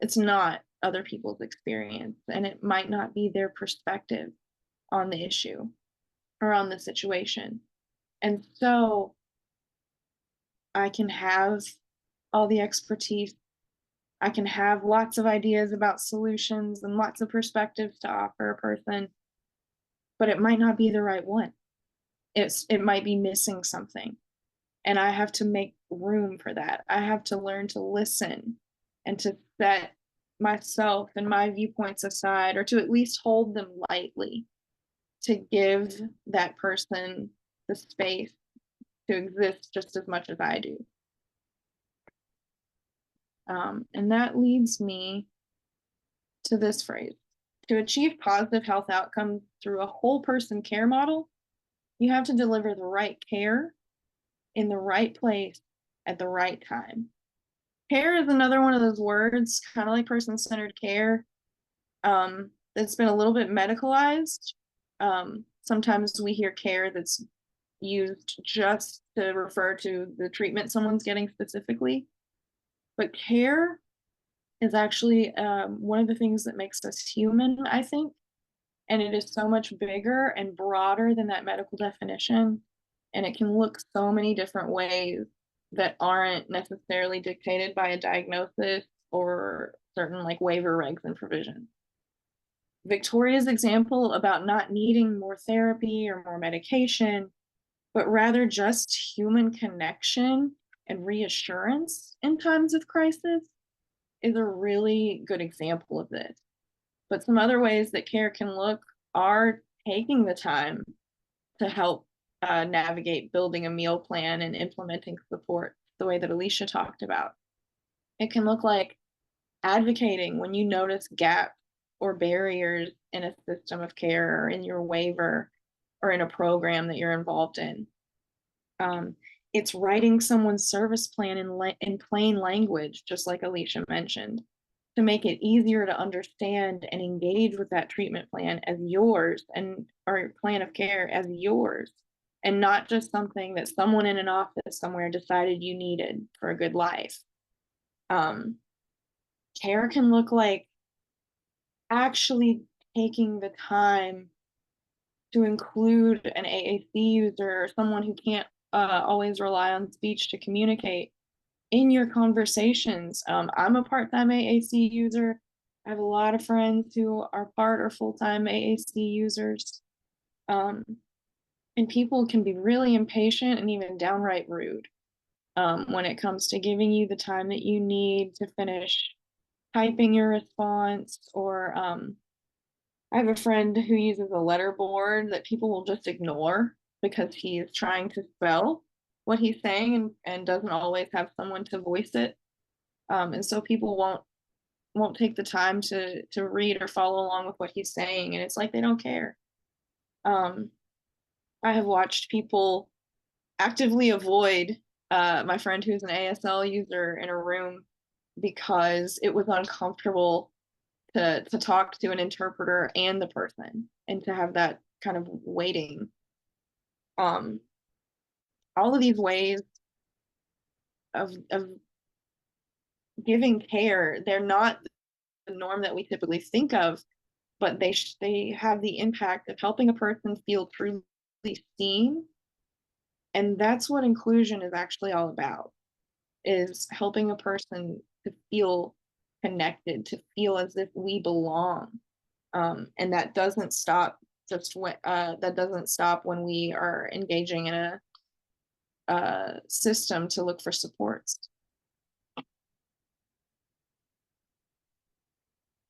It's not other people's experience, and it might not be their perspective on the issue or on the situation. And so I can have all the expertise. I can have lots of ideas about solutions and lots of perspectives to offer a person, but it might not be the right one. It might be missing something. And I have to make room for that. I have to learn to listen and to set myself and my viewpoints aside, or to at least hold them lightly, to give that person the space to exist just as much as I do. And that leads me to this phrase: to achieve positive health outcomes through a whole person care model, you have to deliver the right care in the right place at the right time. Care is another one of those words, kind of like person-centered care, that's been a little bit medicalized. Sometimes we hear care that's used just to refer to the treatment someone's getting specifically. But care is actually one of the things that makes us human, I think. And it is so much bigger and broader than that medical definition. And it can look so many different ways that aren't necessarily dictated by a diagnosis or certain like waiver regs and provisions. Victoria's example about not needing more therapy or more medication, but rather just human connection and reassurance in times of crisis, is a really good example of this. But some other ways that care can look are taking the time to help navigate building a meal plan and implementing support the way that Alicia talked about. It can look like advocating when you notice gaps or barriers in a system of care or in your waiver or in a program that you're involved in. It's writing someone's service plan in plain language, just like Alicia mentioned, to make it easier to understand and engage with that treatment plan as yours or plan of care as yours, and not just something that someone in an office somewhere decided you needed for a good life. Care can look like actually taking the time to include an AAC user or someone who can't always rely on speech to communicate in your conversations. I'm a part-time AAC user. I have a lot of friends who are part or full-time AAC users. And people can be really impatient and even downright rude when it comes to giving you the time that you need to finish typing your response. Or I have a friend who uses a letter board that people will just ignore because he is trying to spell what he's saying and doesn't always have someone to voice it. And so people won't take the time to read or follow along with what he's saying, and it's like they don't care. I have watched people actively avoid my friend who's an ASL user in a room because it was uncomfortable to talk to an interpreter and the person and to have that kind of waiting. All of these ways of giving care, they're not the norm that we typically think of, but they have the impact of helping a person feel truly seen. And that's what inclusion is actually all about, is helping a person to feel connected, to feel as if we belong. And that doesn't stop when we are engaging in a system to look for supports.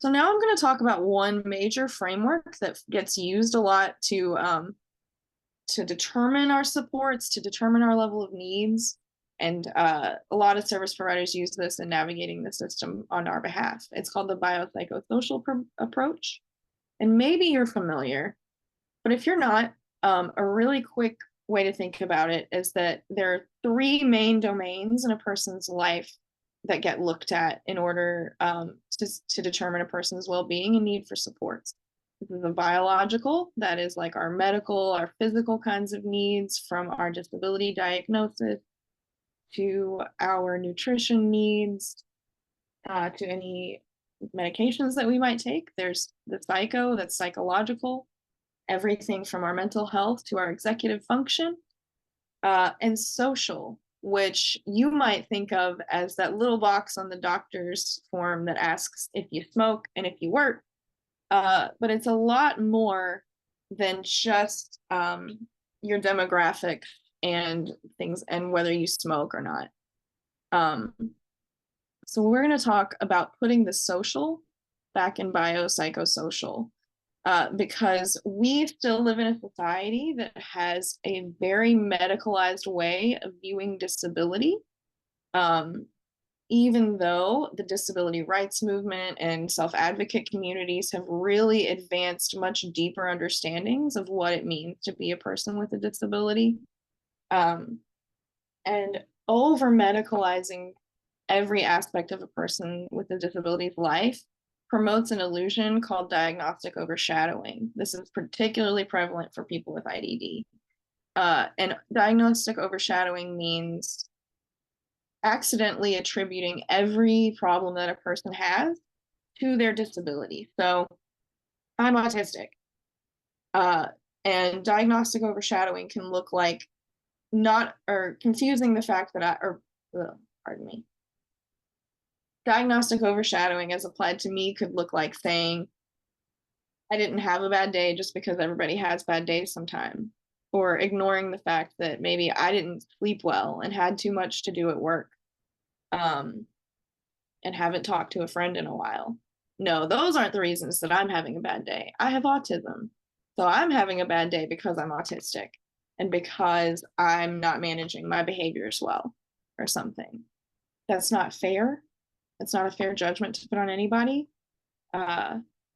So now I'm going to talk about one major framework that gets used a lot to determine our supports, to determine our level of needs. And a lot of service providers use this in navigating the system on our behalf. It's called the biopsychosocial approach. And maybe you're familiar, but if you're not, a really quick way to think about it is that there are three main domains in a person's life that get looked at in order to determine a person's well-being and need for supports. This is a biological, that is like our medical, our physical kinds of needs, from our disability diagnosis to our nutrition needs, to any medications that we might take. There's the psycho, that's psychological, everything from our mental health to our executive function, and social, which you might think of as that little box on the doctor's form that asks if you smoke and if you work. But it's a lot more than just your demographic and things and whether you smoke or not. So we're going to talk about putting the social back in biopsychosocial, because we still live in a society that has a very medicalized way of viewing disability. Even though the disability rights movement and self-advocate communities have really advanced much deeper understandings of what it means to be a person with a disability, and over medicalizing every aspect of a person with a disability's life promotes an illusion called diagnostic overshadowing. This is particularly prevalent for people with IDD. And diagnostic overshadowing means accidentally attributing every problem that a person has to their disability. So I'm autistic. And diagnostic overshadowing can look like confusing the fact that diagnostic overshadowing as applied to me could look like saying I didn't have a bad day just because everybody has bad days sometimes, or ignoring the fact that maybe I didn't sleep well and had too much to do at work. And and haven't talked to a friend in a while. No, those aren't the reasons that I'm having a bad day. I have autism. So I'm having a bad day because I'm autistic and because I'm not managing my behaviors well or something. That's not fair. It's not a fair judgment to put on anybody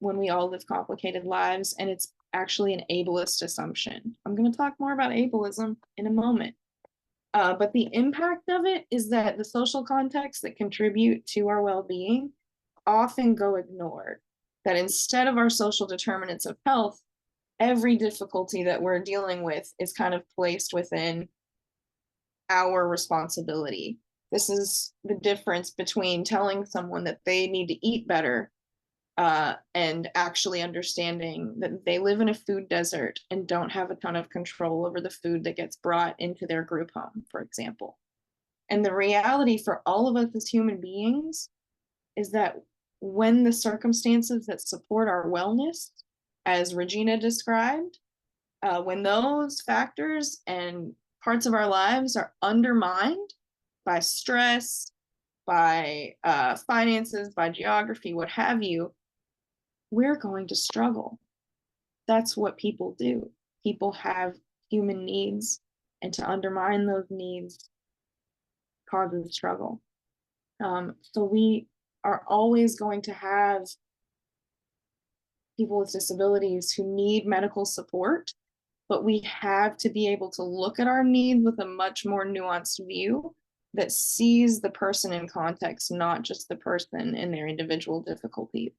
when we all live complicated lives, and it's actually an ableist assumption. I'm going to talk more about ableism in a moment. But the impact of it is that the social contexts that contribute to our well-being often go ignored. That instead of our social determinants of health, every difficulty that we're dealing with is kind of placed within our responsibility. This is the difference between telling someone that they need to eat better and actually understanding that they live in a food desert and don't have a ton of control over the food that gets brought into their group home, for example. And the reality for all of us as human beings is that when the circumstances that support our wellness, as Regina described, when those factors and parts of our lives are undermined by stress, by finances, by geography, what have you, we're going to struggle. That's what people do. People have human needs, and to undermine those needs causes struggle. So we are always going to have people with disabilities who need medical support, but we have to be able to look at our needs with a much more nuanced view that sees the person in context, not just the person and their individual difficulties.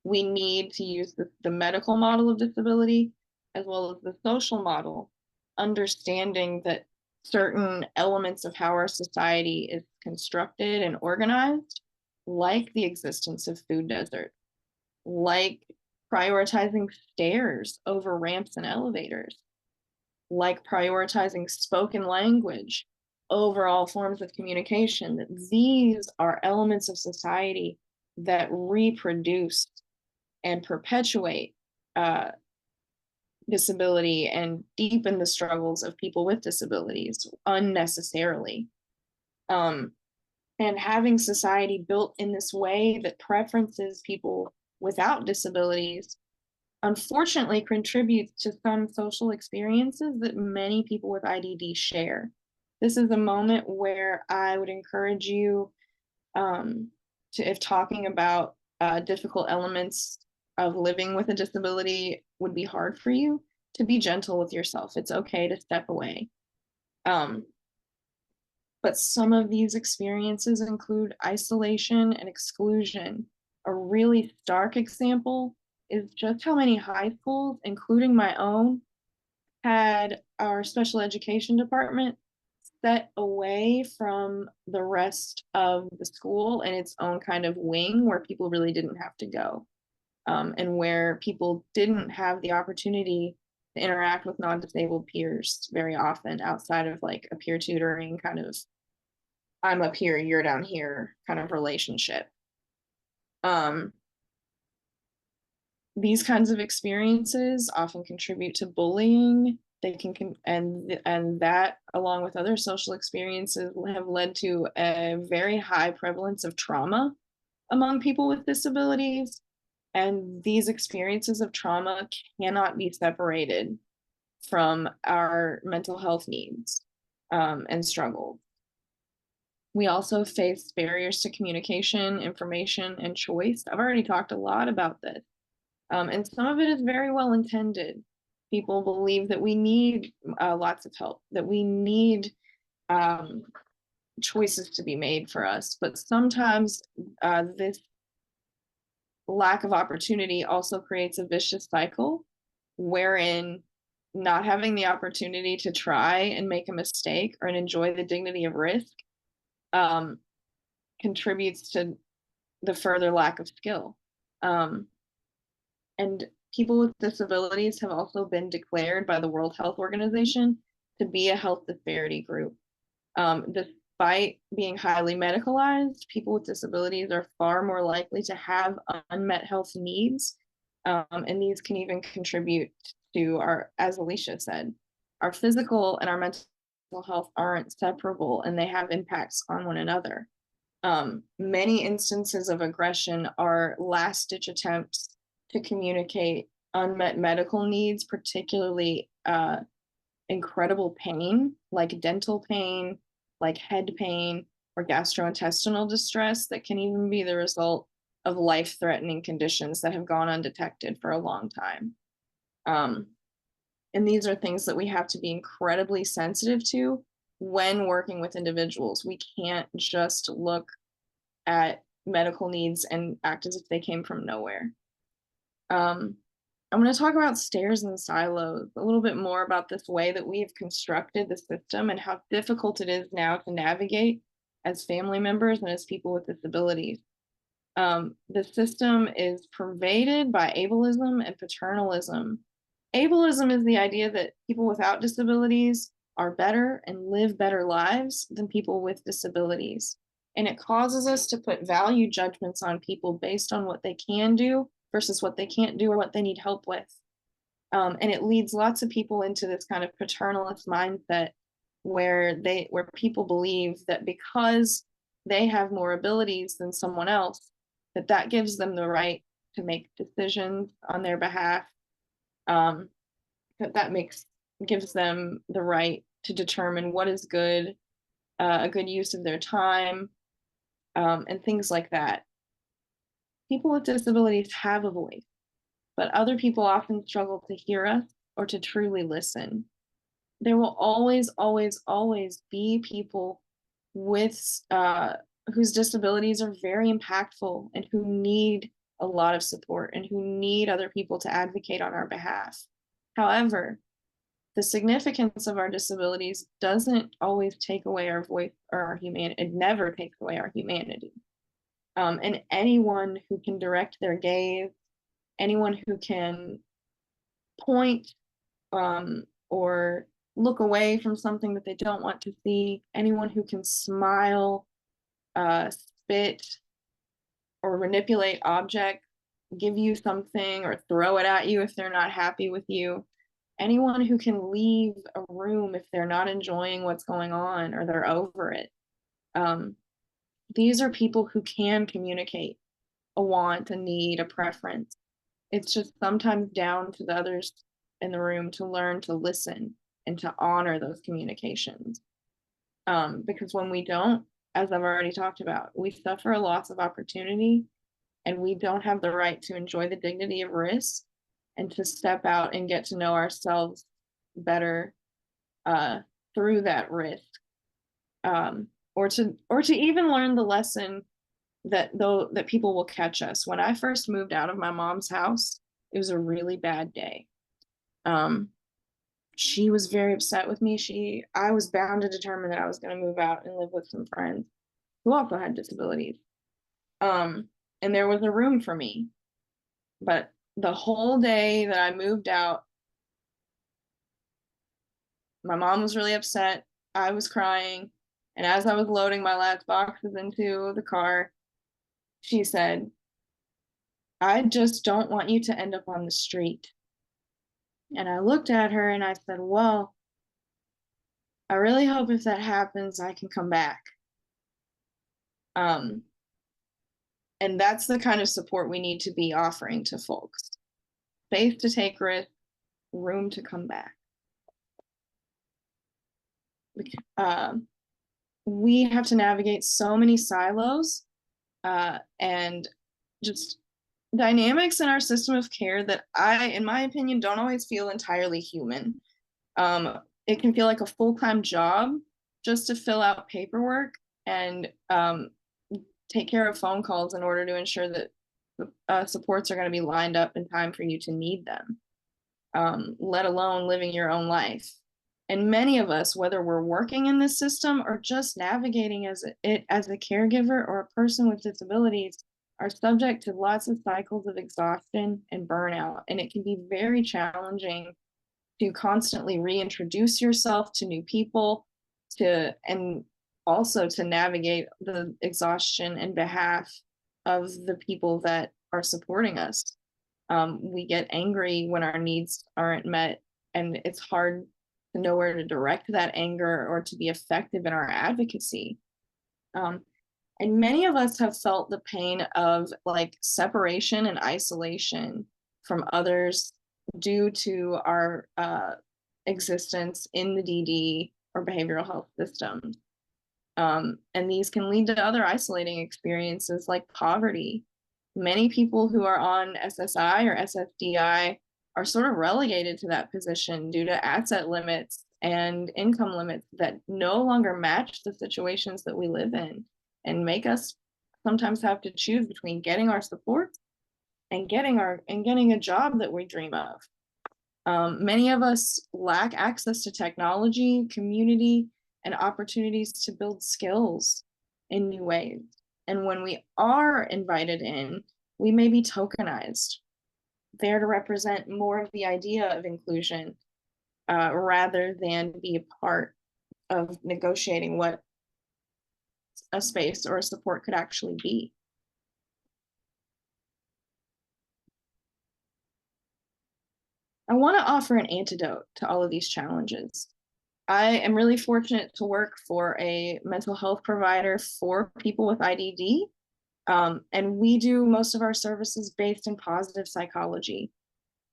We need to use the medical model of disability as well as the social model, understanding that certain elements of how our society is constructed and organized, like the existence of food deserts, like prioritizing stairs over ramps and elevators, like prioritizing spoken language over all forms of communication, that these are elements of society that reproduce and perpetuate disability and deepen the struggles of people with disabilities unnecessarily. And having society built in this way that preferences people without disabilities, unfortunately, contributes to some social experiences that many people with IDD share. This is a moment where I would encourage you if talking about difficult elements of living with a disability would be hard for you, to be gentle with yourself. It's okay to step away. But some of these experiences include isolation and exclusion. A really stark example is just how many high schools, including my own, had our special education department set away from the rest of the school in its own kind of wing where people really didn't have to go. And where people didn't have the opportunity to interact with non-disabled peers very often outside of like a peer tutoring kind of, I'm up here, you're down here kind of relationship. These kinds of experiences often contribute to bullying. They can and that, along with other social experiences, have led to a very high prevalence of trauma among people with disabilities. And these experiences of trauma cannot be separated from our mental health needs and struggles. We also face barriers to communication, information, and choice. I've already talked a lot about this. And some of it is very well intended. People believe that we need lots of help, that we need choices to be made for us. But sometimes this lack of opportunity also creates a vicious cycle wherein not having the opportunity to try and make a mistake or enjoy the dignity of risk contributes to the further lack of skill. And people with disabilities have also been declared by the World Health Organization to be a health disparity group. Despite being highly medicalized, people with disabilities are far more likely to have unmet health needs. And these can even contribute to our, as Alicia said, our physical and our mental health aren't separable and they have impacts on one another. Many instances of aggression are last-ditch attempts to communicate unmet medical needs, particularly incredible pain, like dental pain, like head pain, or gastrointestinal distress that can even be the result of life-threatening conditions that have gone undetected for a long time. And these are things that we have to be incredibly sensitive to when working with individuals. We can't just look at medical needs and act as if they came from nowhere. I'm going to talk about stairs and silos, a little bit more about this way that we've constructed the system and how difficult it is now to navigate as family members and as people with disabilities. The system is pervaded by ableism and paternalism. Ableism is the idea that people without disabilities are better and live better lives than people with disabilities. And it causes us to put value judgments on people based on what they can do versus what they can't do or what they need help with. And it leads lots of people into this kind of paternalist mindset where people believe that because they have more abilities than someone else, that gives them the right to make decisions on their behalf. Gives them the right to determine what is good, a good use of their time, and things like that. People with disabilities have a voice, but other people often struggle to hear us or to truly listen. There will always, always, always be people with whose disabilities are very impactful and who need a lot of support and who need other people to advocate on our behalf. However, the significance of our disabilities doesn't always take away our voice or our humanity. It never takes away our humanity. And anyone who can direct their gaze, anyone who can point or look away from something that they don't want to see, anyone who can smile, spit, or manipulate objects, give you something or throw it at you if they're not happy with you, anyone who can leave a room if they're not enjoying what's going on or they're over it. These are people who can communicate a want, a need, a preference. It's just sometimes down to the others in the room to learn to listen and to honor those communications. Because when we don't, as I've already talked about, we suffer a loss of opportunity and we don't have the right to enjoy the dignity of risk and to step out and get to know ourselves better through that risk. Or to even learn the lesson that people will catch us. When I first moved out of my mom's house, it was a really bad day. She was very upset with me. I was bound to determine that I was going to move out and live with some friends who also had disabilities. And there was a room for me. But the whole day that I moved out, my mom was really upset. I was crying. And as I was loading my last boxes into the car, she said, "I just don't want you to end up on the street." And I looked at her and I said, "Well, I really hope if that happens, I can come back." And that's the kind of support we need to be offering to folks. Faith to take risks, room to come back. We have to navigate so many silos and just dynamics in our system of care that in my opinion, don't always feel entirely human. It can feel like a full-time job just to fill out paperwork and take care of phone calls in order to ensure that supports are going to be lined up in time for you to need them, let alone living your own life. And many of us, whether we're working in this system or just navigating as a caregiver or a person with disabilities, are subject to lots of cycles of exhaustion and burnout. And it can be very challenging to constantly reintroduce yourself to new people, and also to navigate the exhaustion in behalf of the people that are supporting us. We get angry when our needs aren't met, and it's hard to know where to direct that anger or to be effective in our advocacy. And many of us have felt the pain of like separation and isolation from others due to our existence in the DD or behavioral health system. And these can lead to other isolating experiences like poverty. Many people who are on SSI or SSDI are sort of relegated to that position due to asset limits and income limits that no longer match the situations that we live in, and make us sometimes have to choose between getting our support and getting a job that we dream of. Many of us lack access to technology, community, and opportunities to build skills in new ways. And when we are invited in, we may be tokenized, there to represent more of the idea of inclusion, rather than be a part of negotiating what a space or a support could actually be. I want to offer an antidote to all of these challenges. I am really fortunate to work for a mental health provider for people with IDD, and we do most of our services based in positive psychology.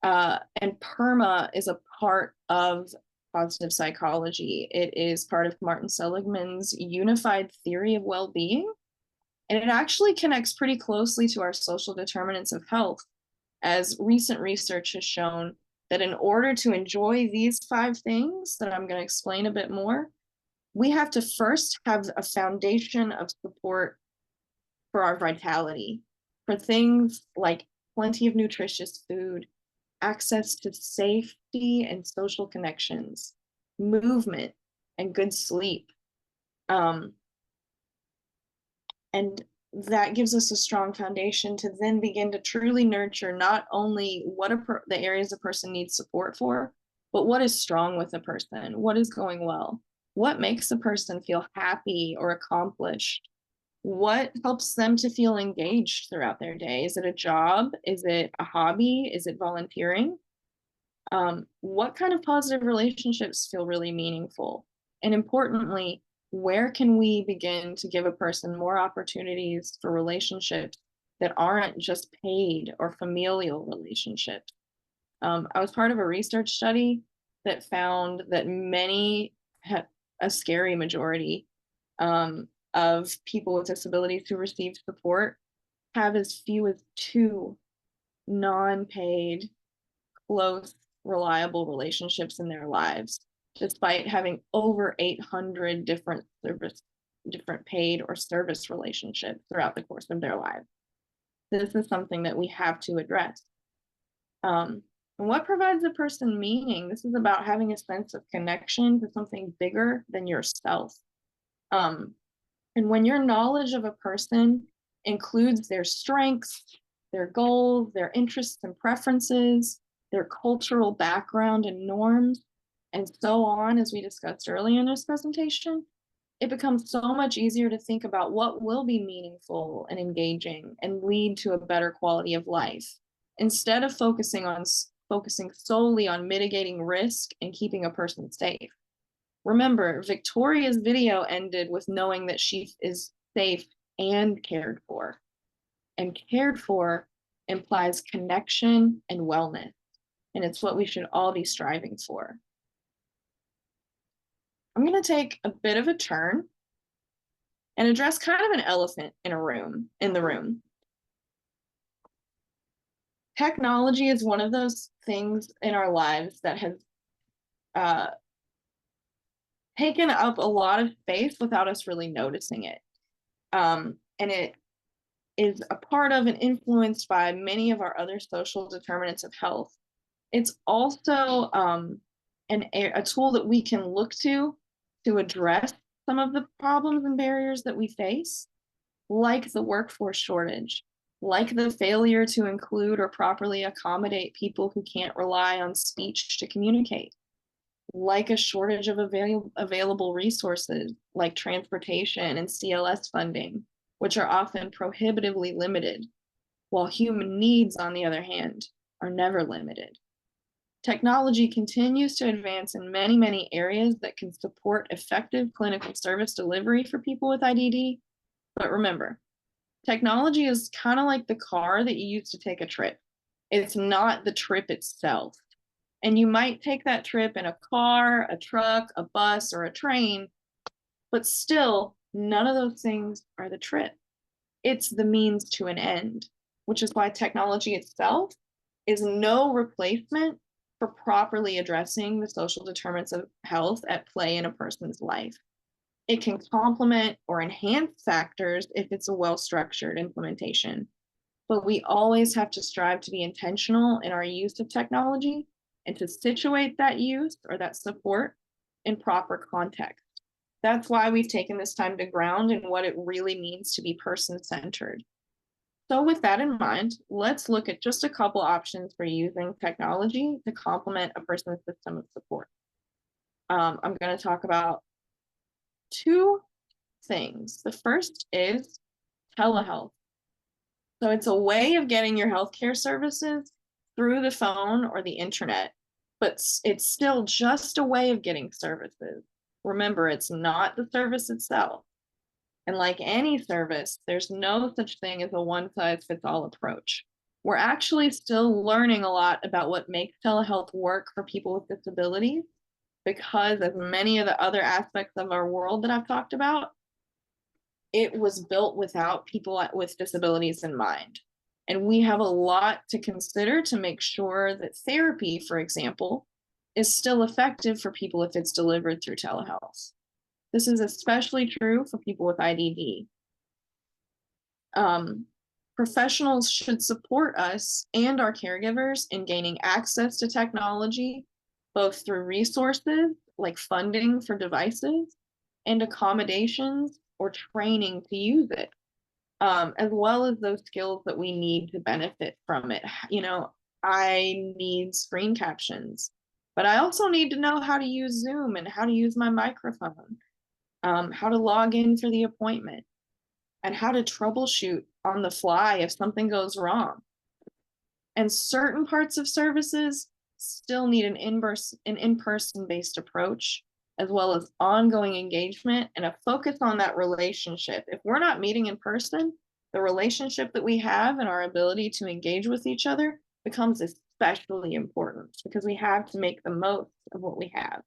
And PERMA is a part of positive psychology. It is part of Martin Seligman's unified theory of well-being, and it actually connects pretty closely to our social determinants of health, as recent research has shown that in order to enjoy these 5 things that I'm going to explain a bit more, we have to first have a foundation of support for our vitality, for things like plenty of nutritious food, access to safety and social connections, movement, and good sleep. And that gives us a strong foundation to then begin to truly nurture not only what the areas a person needs support for, but what is strong with a person, what is going well, what makes a person feel happy or accomplished, what helps them to feel engaged throughout their day. Is it a job? Is it a hobby? Is it volunteering? What kind of positive relationships feel really meaningful? And importantly, where can we begin to give a person more opportunities for relationships that aren't just paid or familial relationships? I was part of a research study that found that a scary majority of people with disabilities who receive support have as few as 2 non-paid, close, reliable relationships in their lives, despite having over 800 different paid or service relationships throughout the course of their lives. This is something that we have to address. And what provides a person meaning? This is about having a sense of connection to something bigger than yourself. And when your knowledge of a person includes their strengths, their goals, their interests and preferences, their cultural background and norms, and so on, as we discussed earlier in this presentation, it becomes so much easier to think about what will be meaningful and engaging and lead to a better quality of life, instead of focusing solely on mitigating risk and keeping a person safe. Remember, Victoria's video ended with knowing that she is safe and cared for. And cared for implies connection and wellness. And it's what we should all be striving for. I'm going to take a bit of a turn and address kind of an elephant in the room. Technology is one of those things in our lives that has taken up a lot of space without us really noticing it. And it is a part of and influenced by many of our other social determinants of health. It's also a tool that we can look to address some of the problems and barriers that we face, like the workforce shortage, like the failure to include or properly accommodate people who can't rely on speech to communicate, like a shortage of available resources like transportation and CLS funding, which are often prohibitively limited, while human needs, on the other hand, are never limited. Technology continues to advance in many, many areas that can support effective clinical service delivery for people with IDD, But remember, technology is kind of like the car that you use to take a trip. It's not the trip itself. And you might take that trip in a car, a truck, a bus, or a train, but still, none of those things are the trip. It's the means to an end, which is why technology itself is no replacement for properly addressing the social determinants of health at play in a person's life. It can complement or enhance factors if it's a well-structured implementation. But we always have to strive to be intentional in our use of technology and to situate that use or that support in proper context. That's why we've taken this time to ground in what it really means to be person-centered. So with that in mind, let's look at just a couple options for using technology to complement a person's system of support. I'm going to talk about two things. The first is telehealth. So it's a way of getting your healthcare services through the phone or the internet, but it's still just a way of getting services. Remember, it's not the service itself. And like any service, there's no such thing as a one-size-fits-all approach. We're actually still learning a lot about what makes telehealth work for people with disabilities, because as many of the other aspects of our world that I've talked about, it was built without people with disabilities in mind. And we have a lot to consider to make sure that therapy, for example, is still effective for people if it's delivered through telehealth. This is especially true for people with IDD. Professionals should support us and our caregivers in gaining access to technology, both through resources like funding for devices and accommodations or training to use it, as well as those skills that we need to benefit from it. You know, I need screen captions, but I also need to know how to use Zoom and how to use my microphone, how to log in for the appointment, and how to troubleshoot on the fly if something goes wrong. And certain parts of services still need an in-person based approach, as well as ongoing engagement and a focus on that relationship. If we're not meeting in person, the relationship that we have and our ability to engage with each other becomes especially important, because we have to make the most of what we have.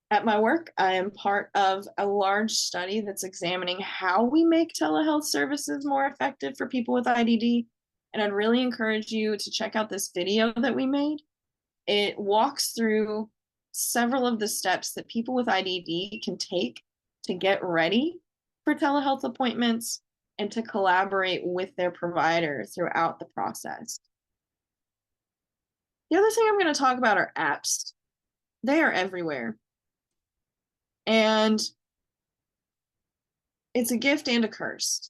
At my work, I am part of a large study that's examining how we make telehealth services more effective for people with IDD. And I'd really encourage you to check out this video that we made. It walks through several of the steps that people with IDD can take to get ready for telehealth appointments and to collaborate with their provider throughout the process. The other thing I'm going to talk about are apps. They are everywhere. And it's a gift and a curse.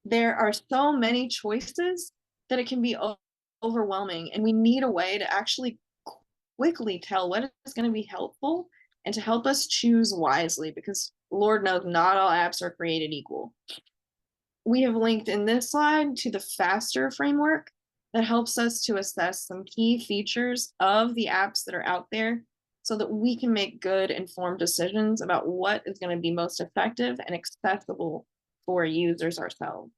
There are so many choices that it can be overwhelming, and we need a way to actually quickly tell what is going to be helpful and to help us choose wisely, because Lord knows not all apps are created equal. We have linked in this slide to the FASTER framework that helps us to assess some key features of the apps that are out there, so that we can make good, informed decisions about what is going to be most effective and accessible for users ourselves.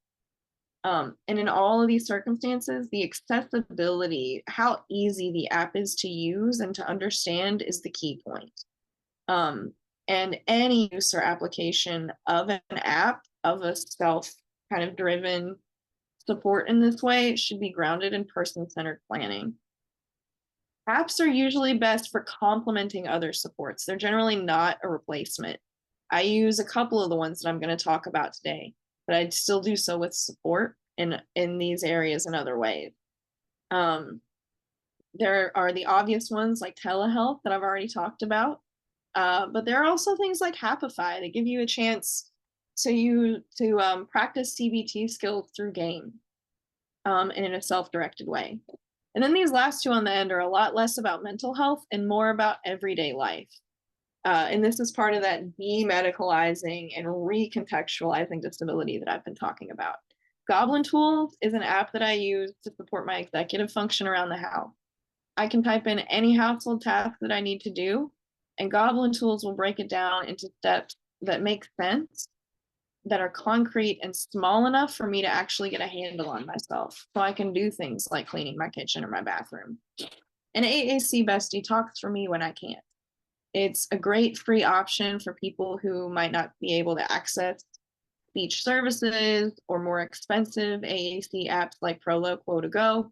And in all of these circumstances, the accessibility, how easy the app is to use and to understand, is the key point. And any use or application of an app, of a self kind of driven support in this way, should be grounded in person-centered planning. Apps are usually best for complementing other supports. They're generally not a replacement. I use a couple of the ones that I'm going to talk about today, but I'd still do so with support in these areas and other ways. There are the obvious ones like telehealth that I've already talked about, but there are also things like Happify that give you a chance to practice CBT skills through game, and in a self-directed way. And then these last two on the end are a lot less about mental health and more about everyday life. And this is part of that demedicalizing and recontextualizing disability that I've been talking about. Goblin Tools is an app that I use to support my executive function around the house. I can type in any household task that I need to do, And Goblin Tools will break it down into steps that make sense, that are concrete and small enough for me to actually get a handle on myself. So I can do things like cleaning my kitchen or my bathroom. And AAC Bestie talks for me when I can't. It's a great free option for people who might not be able to access speech services or more expensive AAC apps like Prolo, Quo2Go.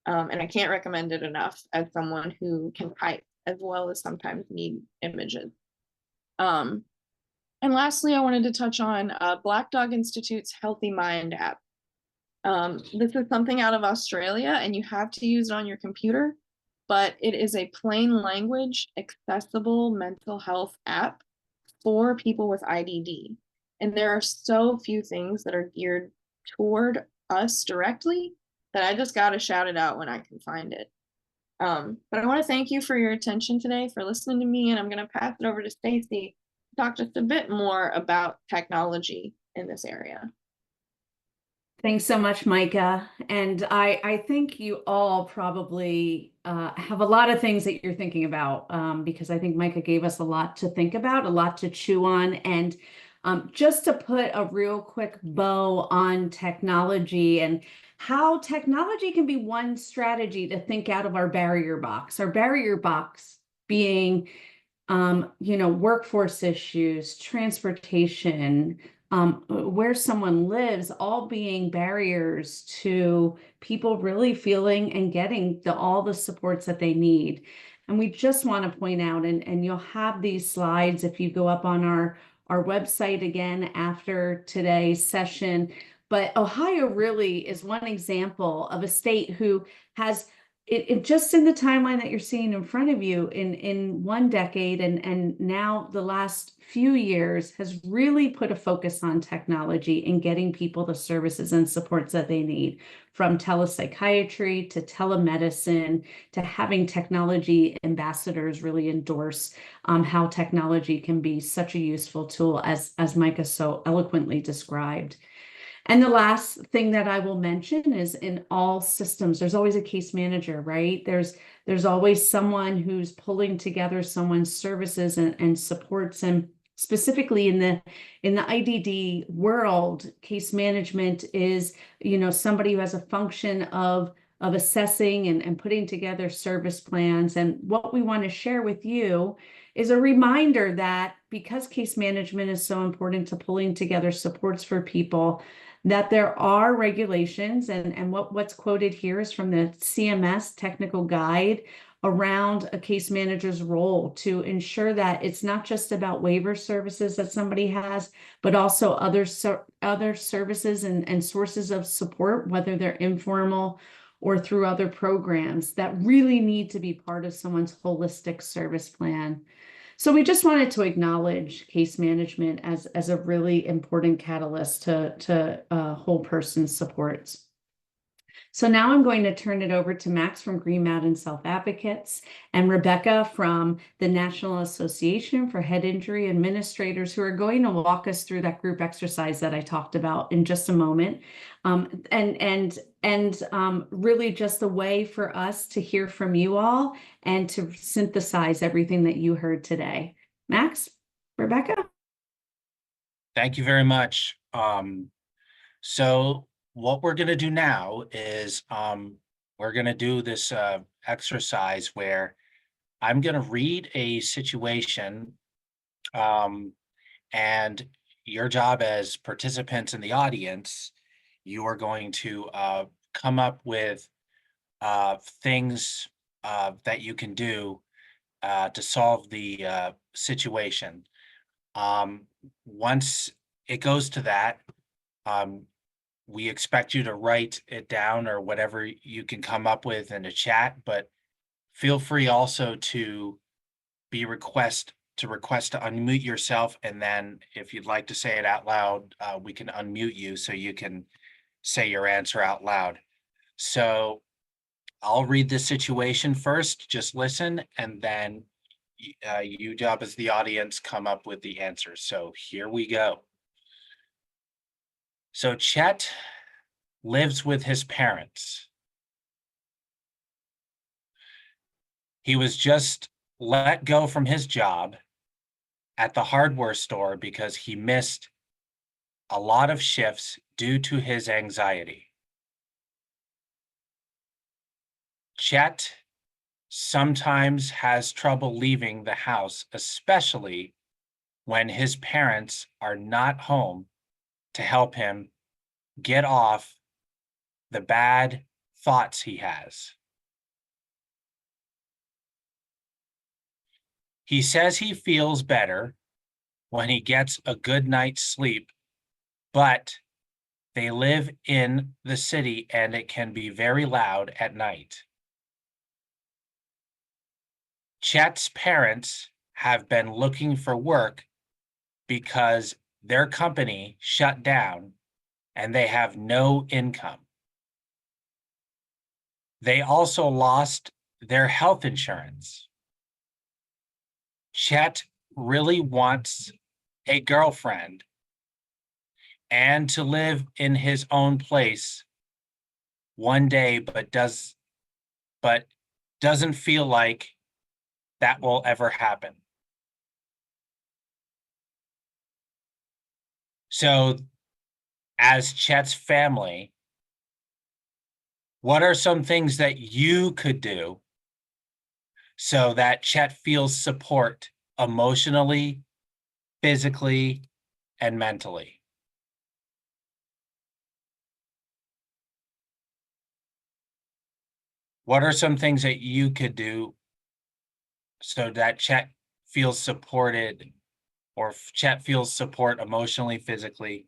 And I can't recommend it enough as someone who can type as well as sometimes need images. And lastly, I wanted to touch on Black Dog Institute's Healthy Mind app. This is something out of Australia, and you have to use it on your computer, but it is a plain language, accessible mental health app for people with IDD. And there are so few things that are geared toward us directly that I just got to shout it out when I can find it. But I want to thank you for your attention today, for listening to me, and I'm going to pass it over to Stacy to talk just a bit more about technology in this area. Thanks so much, Micah. And I think you all probably have a lot of things that you're thinking about because I think Micah gave us a lot to think about, a lot to chew on. And just to put a real quick bow on technology and how technology can be one strategy to think out of our barrier box. Our barrier box being, workforce issues, transportation, where someone lives, all being barriers to people really feeling and getting all the supports that they need. And we just want to point out, and you'll have these slides if you go up on our website again after today's session. But Ohio really is one example of a state who has it just in the timeline that you're seeing in front of you in one decade and now the last few years has really put a focus on technology and getting people the services and supports that they need, from telepsychiatry to telemedicine to having technology ambassadors really endorse how technology can be such a useful tool as Micah so eloquently described. And the last thing that I will mention is in all systems, there's always a case manager, right? There's always someone who's pulling together someone's services and supports. And specifically in the IDD world, case management is, somebody who has a function of assessing and putting together service plans. And what we want to share with you is a reminder that because case management is so important to pulling together supports for people, that there are regulations, and what's quoted here is from the CMS technical guide around a case manager's role to ensure that it's not just about waiver services that somebody has, but also other services and sources of support, whether they're informal or through other programs that really need to be part of someone's holistic service plan. So we just wanted to acknowledge case management as a really important catalyst to whole person supports. So now I'm going to turn it over to Max from Green Mountain Self Advocates and Rebecca from the National Association for Head Injury Administrators, who are going to walk us through that group exercise that I talked about in just a moment. And really just a way for us to hear from you all and to synthesize everything that you heard today. Max, Rebecca? Thank you very much. So what we're going to do now is we're going to do this exercise where I'm going to read a situation, and your job as participants in the audience, you are going to come up with things that you can do to solve the situation. Once it goes to that, we expect you to write it down or whatever you can come up with in a chat, but feel free also to request to unmute yourself. And then if you'd like to say it out loud, we can unmute you so you can say your answer out loud. So I'll read the situation first, just listen, and then you job as the audience come up with the answers. So here we go. So Chet lives with his parents. He was just let go from his job at the hardware store because he missed a lot of shifts due to his anxiety. Chet sometimes has trouble leaving the house, especially when his parents are not home to help him get off the bad thoughts he has. He says he feels better when he gets a good night's sleep, but they live in the city and it can be very loud at night. Chet's parents have been looking for work because their company shut down and they have no income. They also lost their health insurance. Chet really wants a girlfriend and to live in his own place one day, but doesn't feel like that will ever happen. So, as Chet's family, what are some things that you could do so that Chet feels support emotionally, physically, and mentally? What are some things that you could do so that Chet feels supported, or Chet feels support emotionally, physically,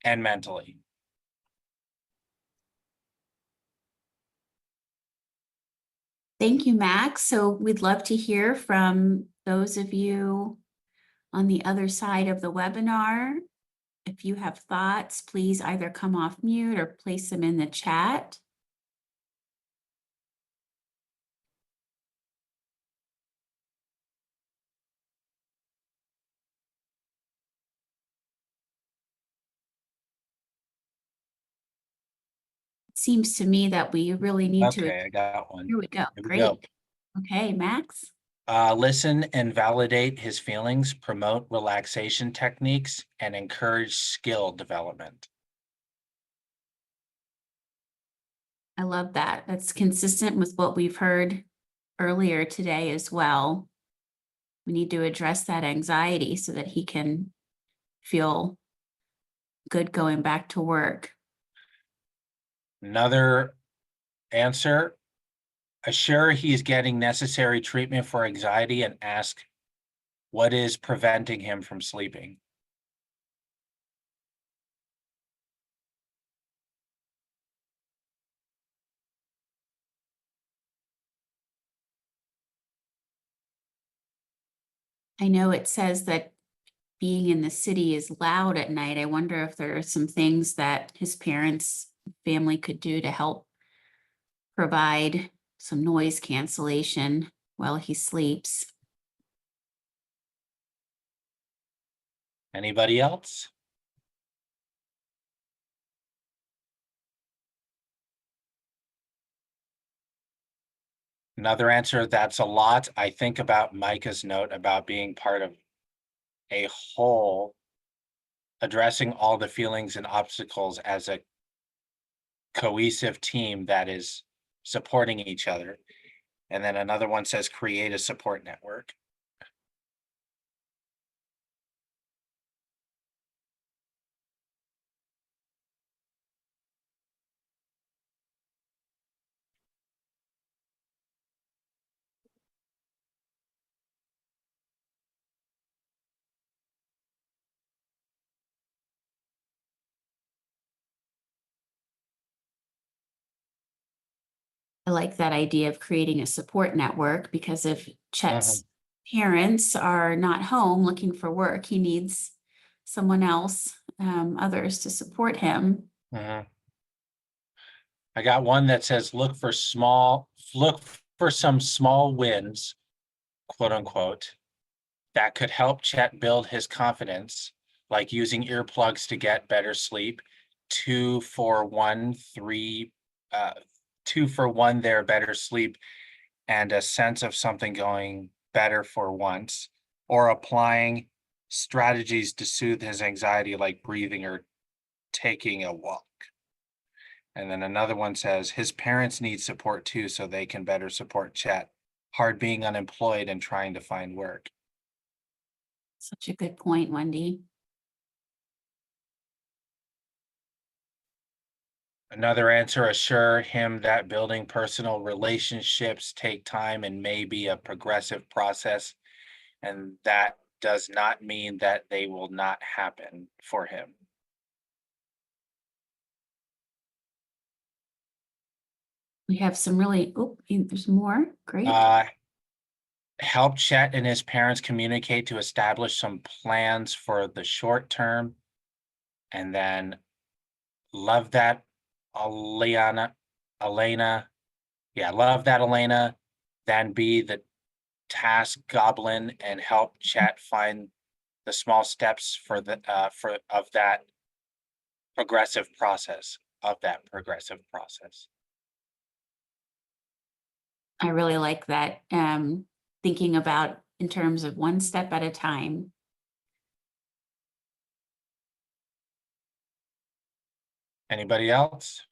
and mentally? Thank you, Max. So we'd love to hear from those of you on the other side of the webinar. If you have thoughts, please either come off mute or place them in the chat. It seems to me that we really need to. Okay, I got one. Here we go. Here we Great. go. Okay, Max. Listen and validate his feelings, promote relaxation techniques, and encourage skill development. I love that. That's consistent with what we've heard earlier today as well. We need to address that anxiety so that he can feel good going back to work. Another answer, assure he's getting necessary treatment for anxiety and ask what is preventing him from sleeping. I know it says that being in the city is loud at night. I wonder if there are some things that his parents, family could do to help provide some noise cancellation while he sleeps. Anybody else? Another answer, that's a lot. I think about Micah's note about being part of a whole, addressing all the feelings and obstacles as a cohesive team that is supporting each other. And then another one says create a support network. I like that idea of creating a support network, because if Chet's parents are not home looking for work, he needs someone else, others to support him. I got one that says look for some small wins, quote unquote, that could help Chet build his confidence, like using earplugs to get better sleep, 2 for 1 there, better sleep, and a sense of something going better for once, or applying strategies to soothe his anxiety like breathing or taking a walk. And then another one says his parents need support too, so they can better support Chet. Hard being unemployed and trying to find work. Such a good point, Wendy. Another answer, assure him that building personal relationships take time and may be a progressive process, and that does not mean that they will not happen for him. We have some really, oh, there's more. Great. Help Chet and his parents communicate to establish some plans for the short term. And then love that Elena. Yeah, love that Elena. Then be the task goblin and help Chet find the small steps for the of that progressive process. I really like that. Thinking about in terms of one step at a time. Anybody else?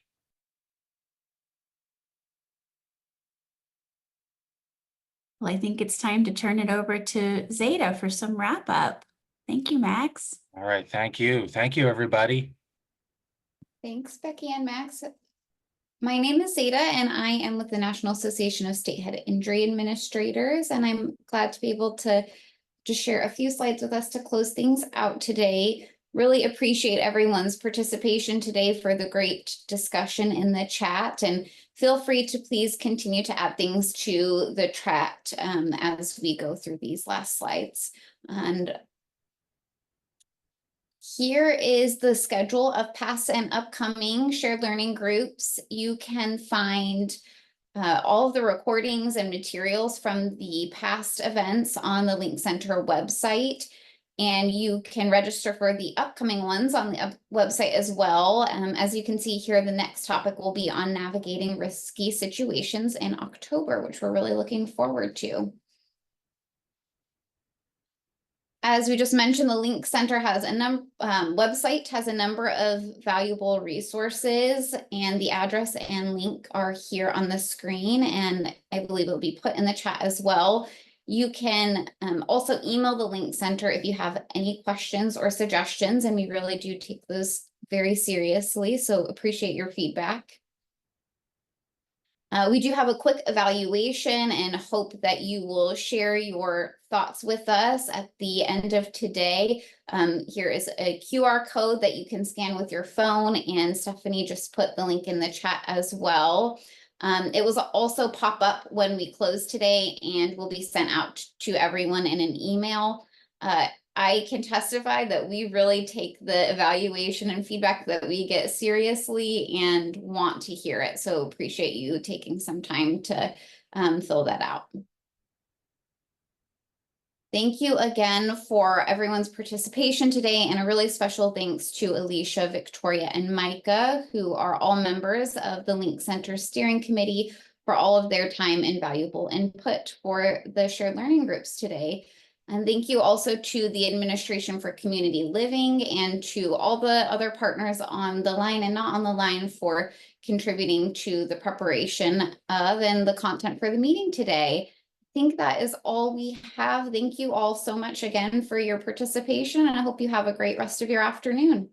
Well, I think it's time to turn it over to Zeta for some wrap up. Thank you, Max. All right, thank you. Thank you, everybody. Thanks, Becky and Max. My name is Zeta, and I am with the National Association of State Head Injury Administrators, and I'm glad to be able to just share a few slides with us to close things out today. Really appreciate everyone's participation today for the great discussion in the chat, and feel free to please continue to add things to the chat as we go through these last slides. And here is the schedule of past and upcoming shared learning groups. You can find all of the recordings and materials from the past events on the Link Center website. And you can register for the upcoming ones on the website as well. As you can see here, the next topic will be on navigating risky situations in October, which we're really looking forward to. As we just mentioned, the Link Center has a website has a number of valuable resources, and the address and link are here on the screen, and I believe it will be put in the chat as well. You can also email the Link Center if you have any questions or suggestions, and we really do take those very seriously, so appreciate your feedback. We do have a quick evaluation and hope that you will share your thoughts with us at the end of today. Here is a QR code that you can scan with your phone, and Stephanie just put the link in the chat as well. It was also pop up when we close today and will be sent out to everyone in an email. I can testify that we really take the evaluation and feedback that we get seriously and want to hear it. So appreciate you taking some time to fill that out. Thank you again for everyone's participation today, and a really special thanks to Alicia, Victoria, and Micah, who are all members of the Link Center Steering Committee, for all of their time and valuable input for the shared learning groups today. And thank you also to the Administration for Community Living and to all the other partners on the line and not on the line for contributing to the preparation of and the content for the meeting today. I think that is all we have. Thank you all so much again for your participation, and I hope you have a great rest of your afternoon.